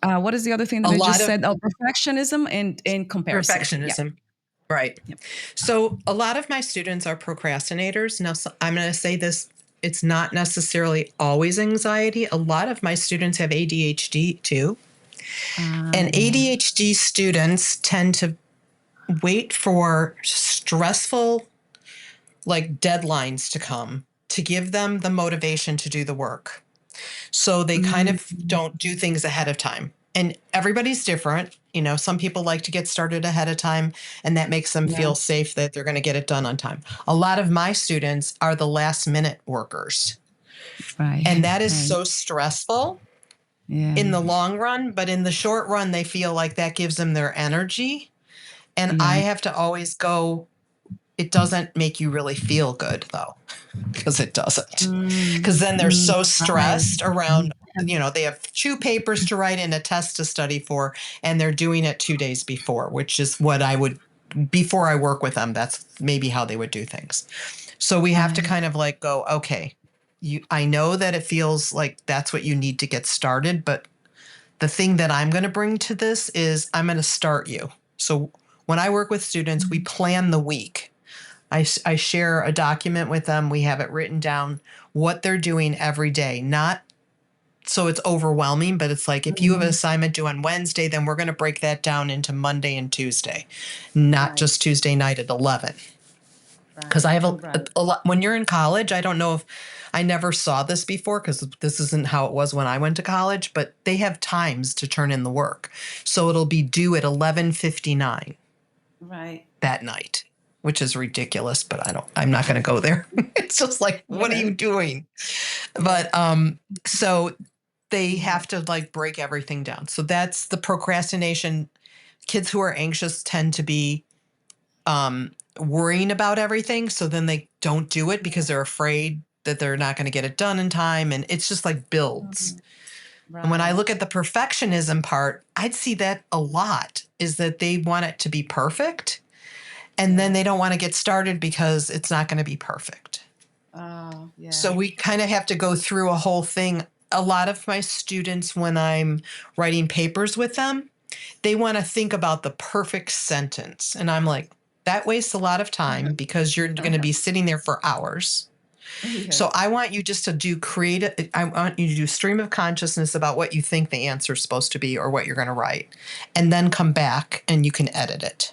Speaker 2: what is the other thing that
Speaker 3: A
Speaker 2: I
Speaker 3: lot
Speaker 2: just
Speaker 3: of
Speaker 2: said? Oh, perfectionism and comparison. Yeah.
Speaker 3: perfectionism. Right.
Speaker 2: Yep.
Speaker 3: So a lot of my students are procrastinators. Now, I'm going to say this, it's not necessarily always anxiety. A lot of my students have ADHD too. And
Speaker 2: Yeah.
Speaker 3: ADHD students tend to wait for stressful, like deadlines to come to give them the motivation to do the work. So they kind of
Speaker 2: Mm,
Speaker 3: don't do things ahead of time. And everybody's different. You know, some people like to get started ahead of time, and that makes them
Speaker 2: yeah.
Speaker 3: feel safe that they're going to get it done on time. A lot of my students are the last minute workers.
Speaker 2: Right.
Speaker 3: And that is
Speaker 2: Right.
Speaker 3: so stressful
Speaker 2: Yeah.
Speaker 3: in the long run, but in the short run, they feel like that gives them their energy. And I
Speaker 2: Yeah.
Speaker 3: have to always go, it doesn't make you really feel good though, because it doesn't. Because then they're so
Speaker 2: Right.
Speaker 3: stressed around, they have two papers to write and a test to study for, and they're doing it 2 days before, which is what I would, before I work with them, that's maybe how they would do things. So we have to
Speaker 2: Right.
Speaker 3: kind of like go, okay, I know that it feels like that's what you need to get started, but the thing that I'm going to bring to this is I'm going to start you. So when I work with students, we plan the week. I share a document with them. We have it written down what they're doing every day, not so it's overwhelming, but it's like if you have an assignment due on Wednesday, then we're going to break that down into Monday and Tuesday, not
Speaker 2: Right.
Speaker 3: just Tuesday night at 11. Because I
Speaker 2: Right.
Speaker 3: have
Speaker 2: Right.
Speaker 3: a lot, when you're in college, I don't know if I never saw this before because this isn't how it was when I went to college, but they have times to turn in the work. So it'll be due at 11:59
Speaker 2: Right.
Speaker 3: that night, which is ridiculous, but I'm not going to go there. It's just like, what are
Speaker 2: Yeah.
Speaker 3: you doing?
Speaker 2: Yeah.
Speaker 3: But so they have to like break everything down. So that's the procrastination. Kids who are anxious tend to be worrying about everything. So then they don't do it because they're afraid that they're not going to get it done in time. And it's just like builds. And when I
Speaker 2: Right.
Speaker 3: look at the perfectionism part, I'd see that a lot is that they want it to be perfect. And then
Speaker 2: Yeah.
Speaker 3: they don't want to get started because it's not going to be perfect.
Speaker 2: Oh, yeah.
Speaker 3: So we kind of have to go through a whole thing. A lot of my students, when I'm writing papers with them, they want to think about the perfect sentence. And I'm like, that wastes a lot of time because you're going to be sitting there for hours. So
Speaker 2: Yes.
Speaker 3: I want you just to I want you to do stream of consciousness about what you think the answer is supposed to be or what you're going to write, and then come back and you can edit it.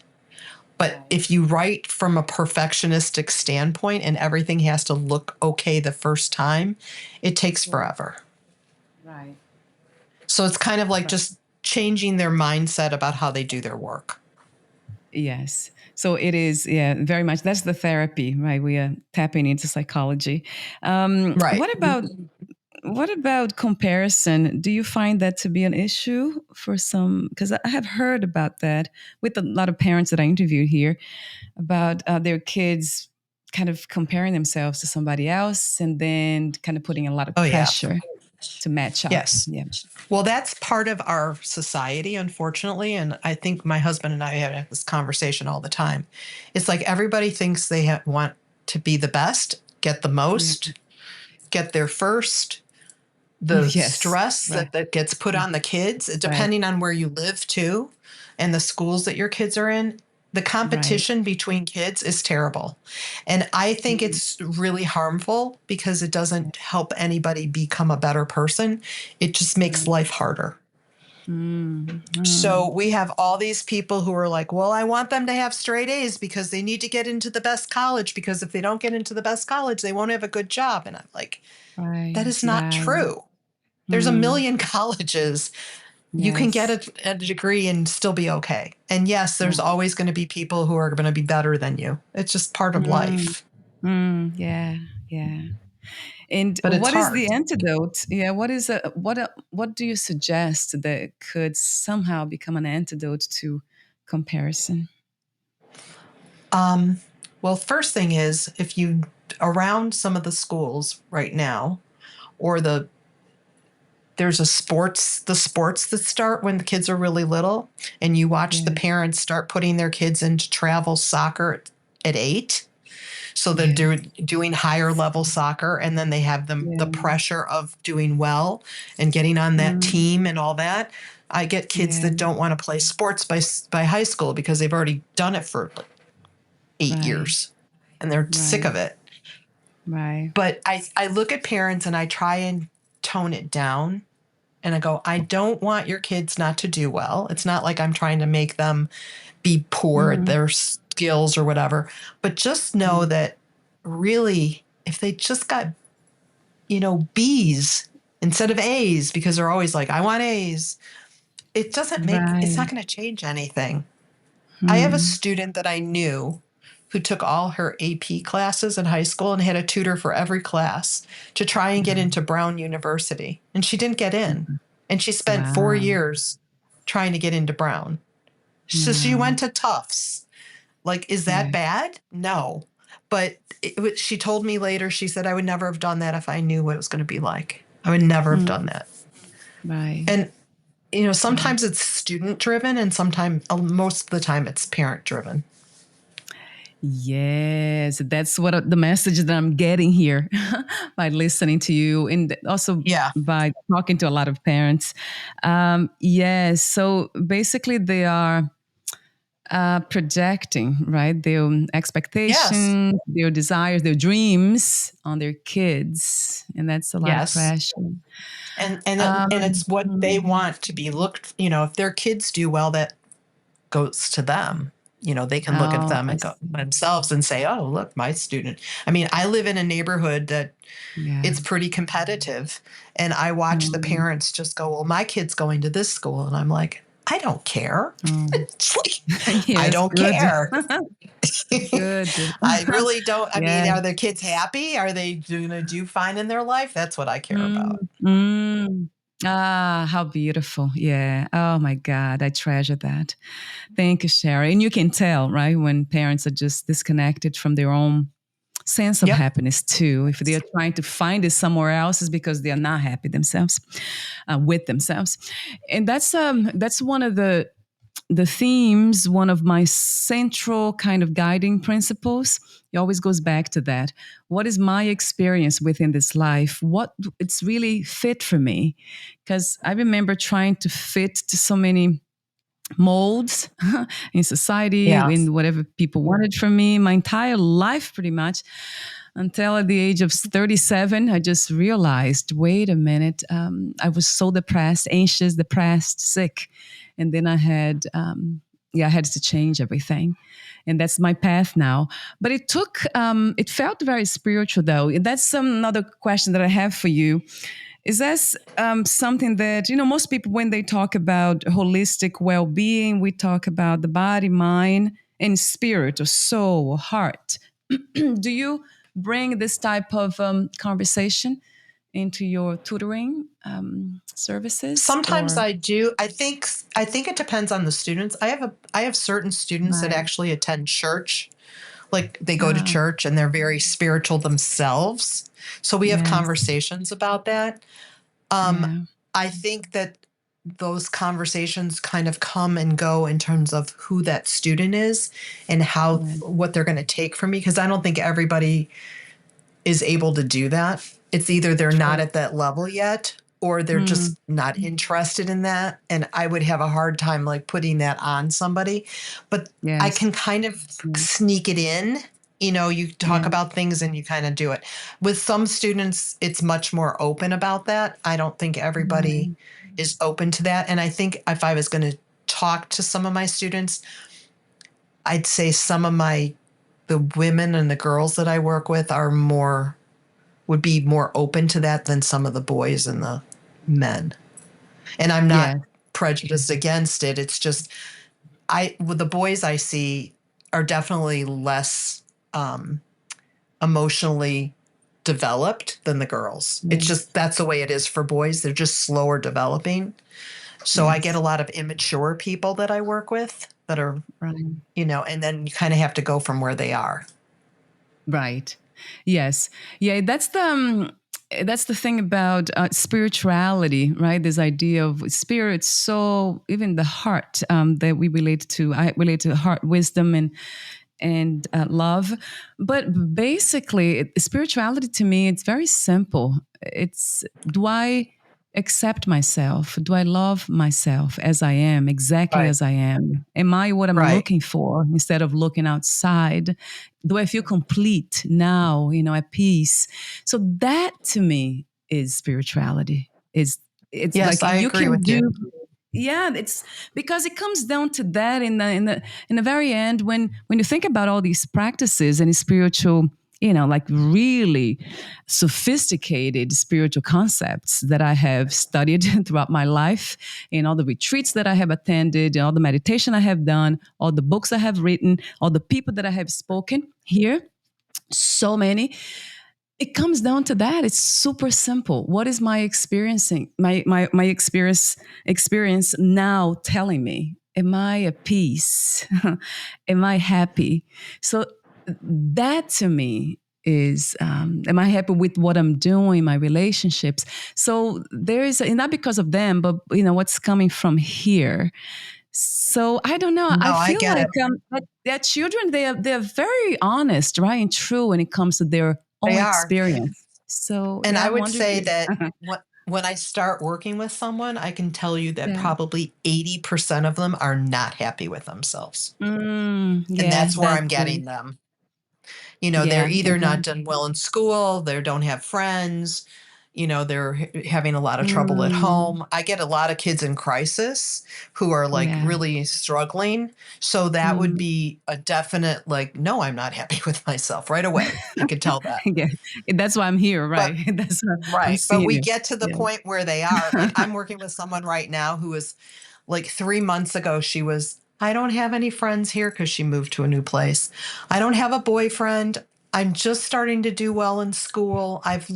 Speaker 3: But
Speaker 2: Right.
Speaker 3: if you write from a perfectionistic standpoint and everything has to look okay the first time, it takes
Speaker 2: Yeah.
Speaker 3: forever.
Speaker 2: Right.
Speaker 3: So it's kind of like
Speaker 2: Right.
Speaker 3: just changing their mindset about how they do their work.
Speaker 2: Yes. So it is, yeah, very much. That's the therapy, right? We are tapping into psychology.
Speaker 3: Right.
Speaker 2: What about comparison? Do you find that to be an issue for some? Because I have heard about that with a lot of parents that I interviewed here about their kids kind of comparing themselves to somebody else and then kind of putting a lot of
Speaker 3: Oh, yeah.
Speaker 2: pressure to match up.
Speaker 3: Yes.
Speaker 2: Yeah.
Speaker 3: Well, that's part of our society, unfortunately. And I think my husband and I have this conversation all the time. It's like everybody thinks they want to be the best, get the
Speaker 2: Yeah.
Speaker 3: most, get there first. The
Speaker 2: Yes.
Speaker 3: stress
Speaker 2: Right.
Speaker 3: that gets put on the kids,
Speaker 2: Right.
Speaker 3: depending on where you live too, and the schools that your kids are in, the
Speaker 2: Right.
Speaker 3: competition between kids is terrible. And I think
Speaker 2: Mhm.
Speaker 3: it's really harmful because it doesn't help anybody become a better person. It just makes
Speaker 2: Right.
Speaker 3: life harder. So we have all these people who are like, well, I want them to have straight A's because they need to get into the best college, because if they don't get into the best college, they won't have a good job. And I'm like, that
Speaker 2: Right,
Speaker 3: is not
Speaker 2: right.
Speaker 3: true. There's a million colleges. You can get
Speaker 2: Yes,
Speaker 3: a degree and still be okay. And yes, there's
Speaker 2: right.
Speaker 3: always going to be people who are going to be better than you. It's just part of
Speaker 2: Mm,
Speaker 3: life,
Speaker 2: yeah, yeah. And
Speaker 3: but it's
Speaker 2: what is
Speaker 3: hard.
Speaker 2: the antidote? Yeah, what do you suggest that could somehow become an antidote to comparison?
Speaker 3: Um, well, first thing is, if you around some of the schools right now, or there's the sports that start when the kids are really little, and you watch the
Speaker 2: Yeah,
Speaker 3: parents start putting their kids into travel soccer at 8. So they're
Speaker 2: yeah,
Speaker 3: doing higher level soccer, and then they have the
Speaker 2: yeah,
Speaker 3: pressure of doing well and getting on that
Speaker 2: mm,
Speaker 3: team and all that. I get kids
Speaker 2: yeah.
Speaker 3: that don't want to play sports by high school because they've already done it for like 8
Speaker 2: Right,
Speaker 3: years and they're sick
Speaker 2: right,
Speaker 3: of it.
Speaker 2: right.
Speaker 3: But I look at parents and I try and tone it down, and I go, I don't want your kids not to do well. It's not like I'm trying to make them be poor at
Speaker 2: Mm,
Speaker 3: their skills or whatever, but just know
Speaker 2: mm,
Speaker 3: that really, if they just got, B's instead of A's, because they're always like, I want A's, it's not
Speaker 2: right.
Speaker 3: going to change anything. I have a
Speaker 2: Mm,
Speaker 3: student that I knew who took all her AP classes in high school and had a tutor for every class to try and get into Brown University. And she didn't get in. And she spent 4
Speaker 2: wow,
Speaker 3: years trying to get into Brown. So she
Speaker 2: wow.
Speaker 3: went to Tufts. Like, is that
Speaker 2: Yeah.
Speaker 3: bad? No. But she told me later, she said, I would never have done that if I knew what it was going to be like. I would never have done
Speaker 2: Mm,
Speaker 3: that.
Speaker 2: right,
Speaker 3: And,
Speaker 2: right.
Speaker 3: sometimes it's student driven, and sometimes, most of the time, it's parent driven.
Speaker 2: Yes, that's what the message that I'm getting here by listening to you, and also
Speaker 3: Yeah.
Speaker 2: by talking to a lot of parents. Yes, so basically they are projecting, right, their
Speaker 3: Yes.
Speaker 2: expectations, their desires, their dreams on their kids, and that's a lot of
Speaker 3: Yes.
Speaker 2: pressure.
Speaker 3: And it's what they
Speaker 2: Mm,
Speaker 3: want to be looked, if their kids do well, that goes to them. They can look at
Speaker 2: oh,
Speaker 3: them
Speaker 2: I
Speaker 3: and go
Speaker 2: see.
Speaker 3: themselves and say, oh, look, my student. I mean, I live in a neighborhood that
Speaker 2: Yeah.
Speaker 3: it's pretty competitive, and I watch the
Speaker 2: Mm,
Speaker 3: parents just go, well, my kid's going to this school, and I'm like, I don't care.
Speaker 2: oh.
Speaker 3: It's like, I
Speaker 2: Yes,
Speaker 3: don't
Speaker 2: good.
Speaker 3: care.
Speaker 2: Good.
Speaker 3: I really don't. I
Speaker 2: Yeah.
Speaker 3: mean, are the kids happy? Are they going to do fine in their life? That's what I care
Speaker 2: Mm,
Speaker 3: about.
Speaker 2: mm. Ah, how beautiful. Yeah. Oh my God. I treasure that. Thank you, Sherry. And you can tell, right, when parents are just disconnected from their own sense of
Speaker 3: Yep.
Speaker 2: happiness too. If they're trying to find it somewhere else, it's because they are not happy themselves, with themselves. And that's one of the themes, one of my central kind of guiding principles. It always goes back to that. What is my experience within this life? What it's really fit for me? Because I remember trying to fit to so many molds in society,
Speaker 3: Yeah.
Speaker 2: in whatever people wanted from me, my entire life, pretty much, until at the age of 37, I just realized, wait a minute, I was so depressed, sick. And then I had to change everything. And that's my path now. But it felt very spiritual though. And that's another question that I have for you. Is that something that, most people, when they talk about holistic well being, we talk about the body, mind, and spirit, or soul, or heart. Do you bring this type of conversation into your tutoring services
Speaker 3: Sometimes
Speaker 2: or
Speaker 3: I do. I think it depends on the students. I have certain students that
Speaker 2: right?
Speaker 3: actually attend church. Like, they go to
Speaker 2: Ah,
Speaker 3: church and they're very spiritual themselves. So we have
Speaker 2: yes,
Speaker 3: conversations about that. Um,
Speaker 2: yeah,
Speaker 3: I think that those conversations kind of come and go in terms of who that student is and how
Speaker 2: right,
Speaker 3: what they're going to take from me, because I don't think everybody is able to do that. It's either they're not
Speaker 2: true.
Speaker 3: at that level yet, or they're
Speaker 2: Mm,
Speaker 3: just not interested in that. And I would have a hard time like putting that on somebody. But I
Speaker 2: yes,
Speaker 3: can kind of
Speaker 2: yeah,
Speaker 3: sneak it in You talk
Speaker 2: Yeah.
Speaker 3: about things and you kind of do it. With some students, it's much more open about that. I don't think everybody
Speaker 2: Right.
Speaker 3: is open to that. And I think if I was going to talk to some of my students, I'd say the women and the girls that I work with would be more open to that than some of the boys and the men. And I'm not
Speaker 2: Yeah.
Speaker 3: prejudiced against it. It's just with the boys I see are definitely less emotionally developed than the girls. It's
Speaker 2: Yeah.
Speaker 3: just that's the way it is for boys. They're just slower developing. So I get a
Speaker 2: Yes.
Speaker 3: lot of immature people that I work with that are,
Speaker 2: Right.
Speaker 3: and then you kind of have to go from where they are.
Speaker 2: Right. Yes. Yeah. That's the thing about spirituality, right? This idea of spirit. So even the heart that we relate to, I relate to heart, wisdom, and love. But basically, spirituality to me, it's very simple. It's, do I accept myself? Do I love myself as I am, exactly
Speaker 3: Right.
Speaker 2: as I am? Am I what I'm
Speaker 3: Right.
Speaker 2: looking for instead of looking outside? Do I feel complete now, at peace? So that to me is spirituality. It's
Speaker 3: Yes,
Speaker 2: like
Speaker 3: I
Speaker 2: you
Speaker 3: agree
Speaker 2: can
Speaker 3: with you.
Speaker 2: do, yeah, it's because it comes down to that in the very end, when you think about all these practices and spiritual, like really sophisticated spiritual concepts that I have studied throughout my life, in all the retreats that I have attended, and all the meditation I have done, all the books I have written, all the people that I have spoken here, so many, it comes down to that. It's super simple. What is my experiencing my experience now telling me? Am I at peace? Am I happy? So that to me is, am I happy with what I'm doing, my relationships? So there is, and not because of them, but what's coming from here. So I don't know. I
Speaker 3: No, I
Speaker 2: feel
Speaker 3: get
Speaker 2: like
Speaker 3: it.
Speaker 2: that children, they're very honest, right, and true when it comes to their
Speaker 3: They
Speaker 2: own
Speaker 3: are.
Speaker 2: experience. So
Speaker 3: And
Speaker 2: yeah,
Speaker 3: I
Speaker 2: I
Speaker 3: would
Speaker 2: wonder if
Speaker 3: say
Speaker 2: you.
Speaker 3: that when I start working with someone, I can tell you that
Speaker 2: Yeah.
Speaker 3: probably 80% of them are not happy with themselves. And
Speaker 2: Yeah,
Speaker 3: that's where
Speaker 2: that's
Speaker 3: I'm
Speaker 2: true.
Speaker 3: getting them. They're
Speaker 2: Yeah,
Speaker 3: either not
Speaker 2: exactly.
Speaker 3: done well in school, they don't have friends, they're having a lot of trouble at
Speaker 2: Mm,
Speaker 3: home. I get a lot of kids in crisis who are like
Speaker 2: yeah.
Speaker 3: really struggling. So that would
Speaker 2: Mm.
Speaker 3: be a definite, like, no, I'm not happy with myself right away. I could tell that.
Speaker 2: Yeah, that's why I'm here,
Speaker 3: But
Speaker 2: right? That's why I'm
Speaker 3: right. But
Speaker 2: seeing
Speaker 3: we
Speaker 2: you.
Speaker 3: get to the
Speaker 2: Yeah.
Speaker 3: point where they are. Like I'm working with someone right now who is like 3 months ago, I don't have any friends here because she moved to a new place. I don't have a boyfriend. I'm just starting to do well in school. I've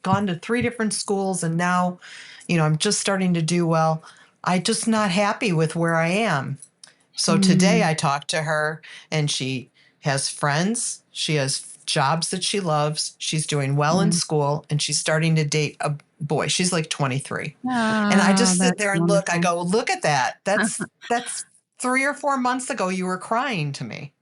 Speaker 3: gone to 3 different schools and now, I'm just starting to do well. I'm just not happy with where I am. So today
Speaker 2: Mm,
Speaker 3: I talked to her and she has friends. She has jobs that she loves. She's doing well in
Speaker 2: yeah.
Speaker 3: school and she's starting to date a boy. She's like 23. And I
Speaker 2: Ah,
Speaker 3: just sit
Speaker 2: that's
Speaker 3: there and look, I
Speaker 2: wonderful.
Speaker 3: go, look at that. That's 3 or 4 months ago you were crying to me.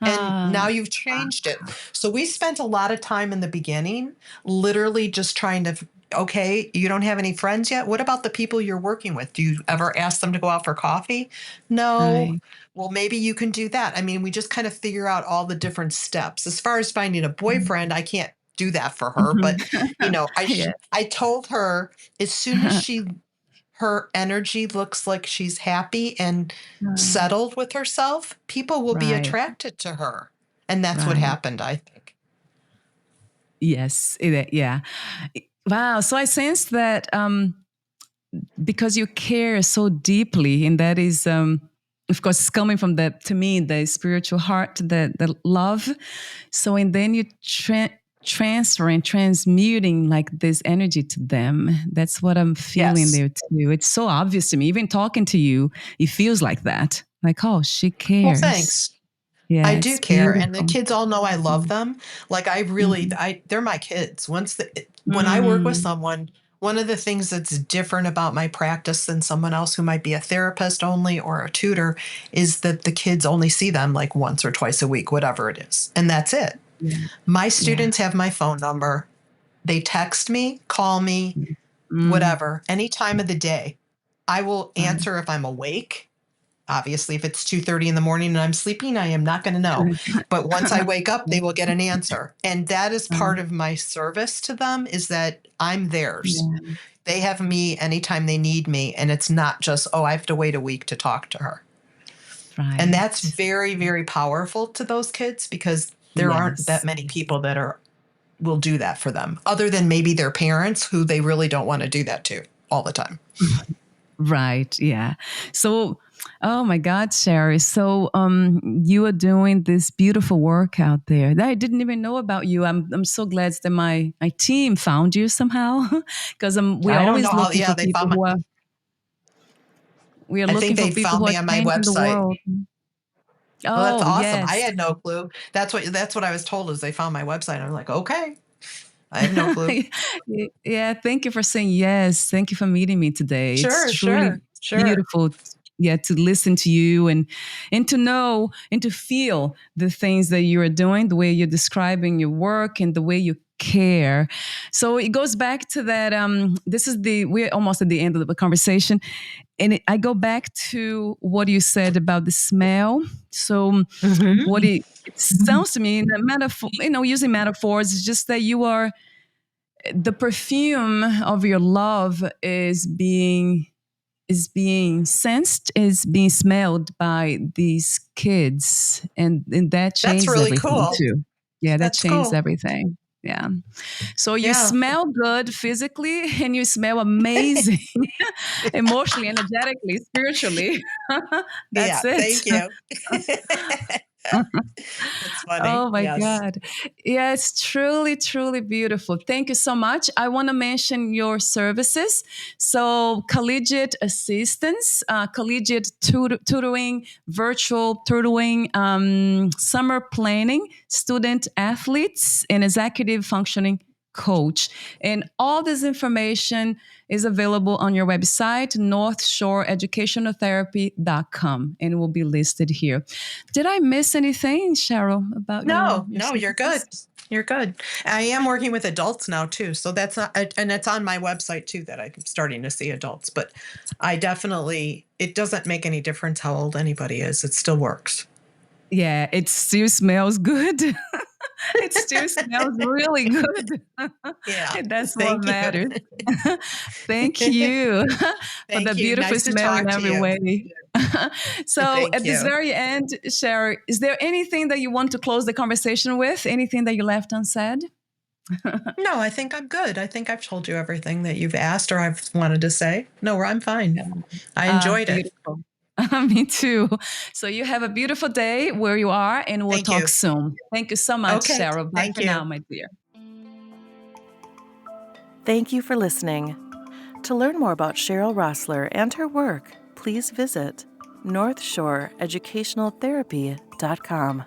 Speaker 3: And
Speaker 2: Ah,
Speaker 3: now you've changed it. So we spent a lot of time in the beginning, literally just trying to, okay, you don't have any friends yet. What about the people you're working with? Do you ever ask them to go out for coffee? No.
Speaker 2: right.
Speaker 3: Well, maybe you can do that. I mean, we just kind of figure out all the different steps. As far as finding a boyfriend, I can't do that for her, but
Speaker 2: Yeah.
Speaker 3: I told her as soon as her energy looks like she's happy and settled with herself, people will be
Speaker 2: Right,
Speaker 3: attracted to her. And that's what
Speaker 2: right.
Speaker 3: happened, I think.
Speaker 2: Yes, yeah. Wow. So I sense that because you care so deeply, and that is, of course, it's coming from the, to me, the spiritual heart, the love. So, and then you transferring, transmuting like this energy to them. That's what I'm feeling
Speaker 3: Yes.
Speaker 2: there too. It's so obvious to me. Even talking to you, it feels like that. Like, oh, she
Speaker 3: Well,
Speaker 2: cares.
Speaker 3: thanks. I
Speaker 2: Yeah,
Speaker 3: do
Speaker 2: it's
Speaker 3: care. And the
Speaker 2: beautiful.
Speaker 3: kids all know I love
Speaker 2: Mm,
Speaker 3: them. Like
Speaker 2: mm,
Speaker 3: they're my kids. When I work with
Speaker 2: mm,
Speaker 3: someone, one of the things that's different about my practice than someone else who might be a therapist only or a tutor is that the kids only see them like once or twice a week, whatever it is. And that's it.
Speaker 2: yeah,
Speaker 3: My
Speaker 2: yeah.
Speaker 3: students have my phone number. They text me, call me,
Speaker 2: Mm,
Speaker 3: whatever, any time of the day. I will
Speaker 2: right,
Speaker 3: answer if I'm awake. Obviously, if it's 2:30 in the morning and I'm sleeping, I am not going to know. But once I wake up, they will get an answer. And that is part of my service to them, is that I'm theirs.
Speaker 2: Yeah,
Speaker 3: They have me anytime they need me. And it's not just, oh, I have to wait a week to talk to her. And that's
Speaker 2: right.
Speaker 3: very, very powerful to those kids, because there aren't that
Speaker 2: Yes.
Speaker 3: many people that will do that for them, other than maybe their parents, who they really don't want to do that to all the time.
Speaker 2: Right. Yeah. So, oh my God, Sherry. So, you are doing this beautiful work out there that I didn't even know about you. I'm so glad that my team found you somehow, because we're
Speaker 3: I don't know
Speaker 2: always
Speaker 3: how.
Speaker 2: looking
Speaker 3: Yeah,
Speaker 2: for
Speaker 3: they
Speaker 2: people
Speaker 3: found my.
Speaker 2: we are
Speaker 3: I think
Speaker 2: looking for
Speaker 3: they
Speaker 2: people
Speaker 3: found
Speaker 2: who are
Speaker 3: me on my
Speaker 2: changing the
Speaker 3: website.
Speaker 2: world.
Speaker 3: Well, that's
Speaker 2: Oh
Speaker 3: awesome. I
Speaker 2: yes.
Speaker 3: had no clue. That's what I was told, is they found my website. I'm like, okay, I have no clue.
Speaker 2: Yeah, thank you for saying yes. Thank you for meeting me today. It's
Speaker 3: Sure,
Speaker 2: truly
Speaker 3: sure, sure.
Speaker 2: beautiful, yeah, to listen to you and to know and to feel the things that you are doing, the way you're describing your work and the way you care. So it goes back to that. We're almost at the end of the conversation, and I go back to what you said about the smell. So
Speaker 3: Hmm.
Speaker 2: it sounds to me in a metaphor, using metaphors, is just that you are the perfume of your love is being sensed, is being smelled by these kids, and that
Speaker 3: That's
Speaker 2: changes
Speaker 3: really
Speaker 2: everything
Speaker 3: cool.
Speaker 2: too. Yeah, that
Speaker 3: That's
Speaker 2: changed
Speaker 3: cool.
Speaker 2: everything. Yeah. So you
Speaker 3: Yeah.
Speaker 2: smell good physically and you smell amazing emotionally, energetically, spiritually.
Speaker 3: Yeah.
Speaker 2: That's it.
Speaker 3: Thank you. That's funny.
Speaker 2: Oh my
Speaker 3: Yes.
Speaker 2: God. Yeah, it's truly, truly beautiful. Thank you so much. I want to mention your services. So, collegiate assistance, collegiate tutoring, virtual tutoring, summer planning, student athletes, and executive functioning coach. And all this information is available on your website, northshoreeducationaltherapy.com, and it will be listed here. Did I miss anything, Cheryl, about
Speaker 3: No,
Speaker 2: your
Speaker 3: no, you're good.
Speaker 2: services?
Speaker 3: You're good. I am working with adults now too. So that's not, and it's on my website too, that I'm starting to see adults. But it doesn't make any difference how old anybody is. It still works.
Speaker 2: Yeah, it still smells good. It still smells really good.
Speaker 3: Yeah.
Speaker 2: And that's what
Speaker 3: Thank you.
Speaker 2: matters. Thank you for the
Speaker 3: Thank you.
Speaker 2: beautiful
Speaker 3: Nice to
Speaker 2: smell in
Speaker 3: talk to
Speaker 2: every
Speaker 3: you.
Speaker 2: way. So,
Speaker 3: Thank
Speaker 2: at this
Speaker 3: you.
Speaker 2: very end, Cheryl, is there anything that you want to close the conversation with? Anything that you left unsaid?
Speaker 3: No, I think I'm good. I think I've told you everything that you've asked or I've wanted to say. No, I'm fine. I enjoyed it.
Speaker 2: Beautiful. Me too. So you have a beautiful day where you are, and we'll
Speaker 3: Thank
Speaker 2: talk
Speaker 3: you.
Speaker 2: soon. Thank you so much,
Speaker 3: Okay.
Speaker 2: Cheryl. Bye
Speaker 3: Thank
Speaker 2: for now,
Speaker 3: you.
Speaker 2: my dear.
Speaker 1: Thank you for listening. To learn more about Cheryl Rossler and her work, please visit northshoreeducationaltherapy.com.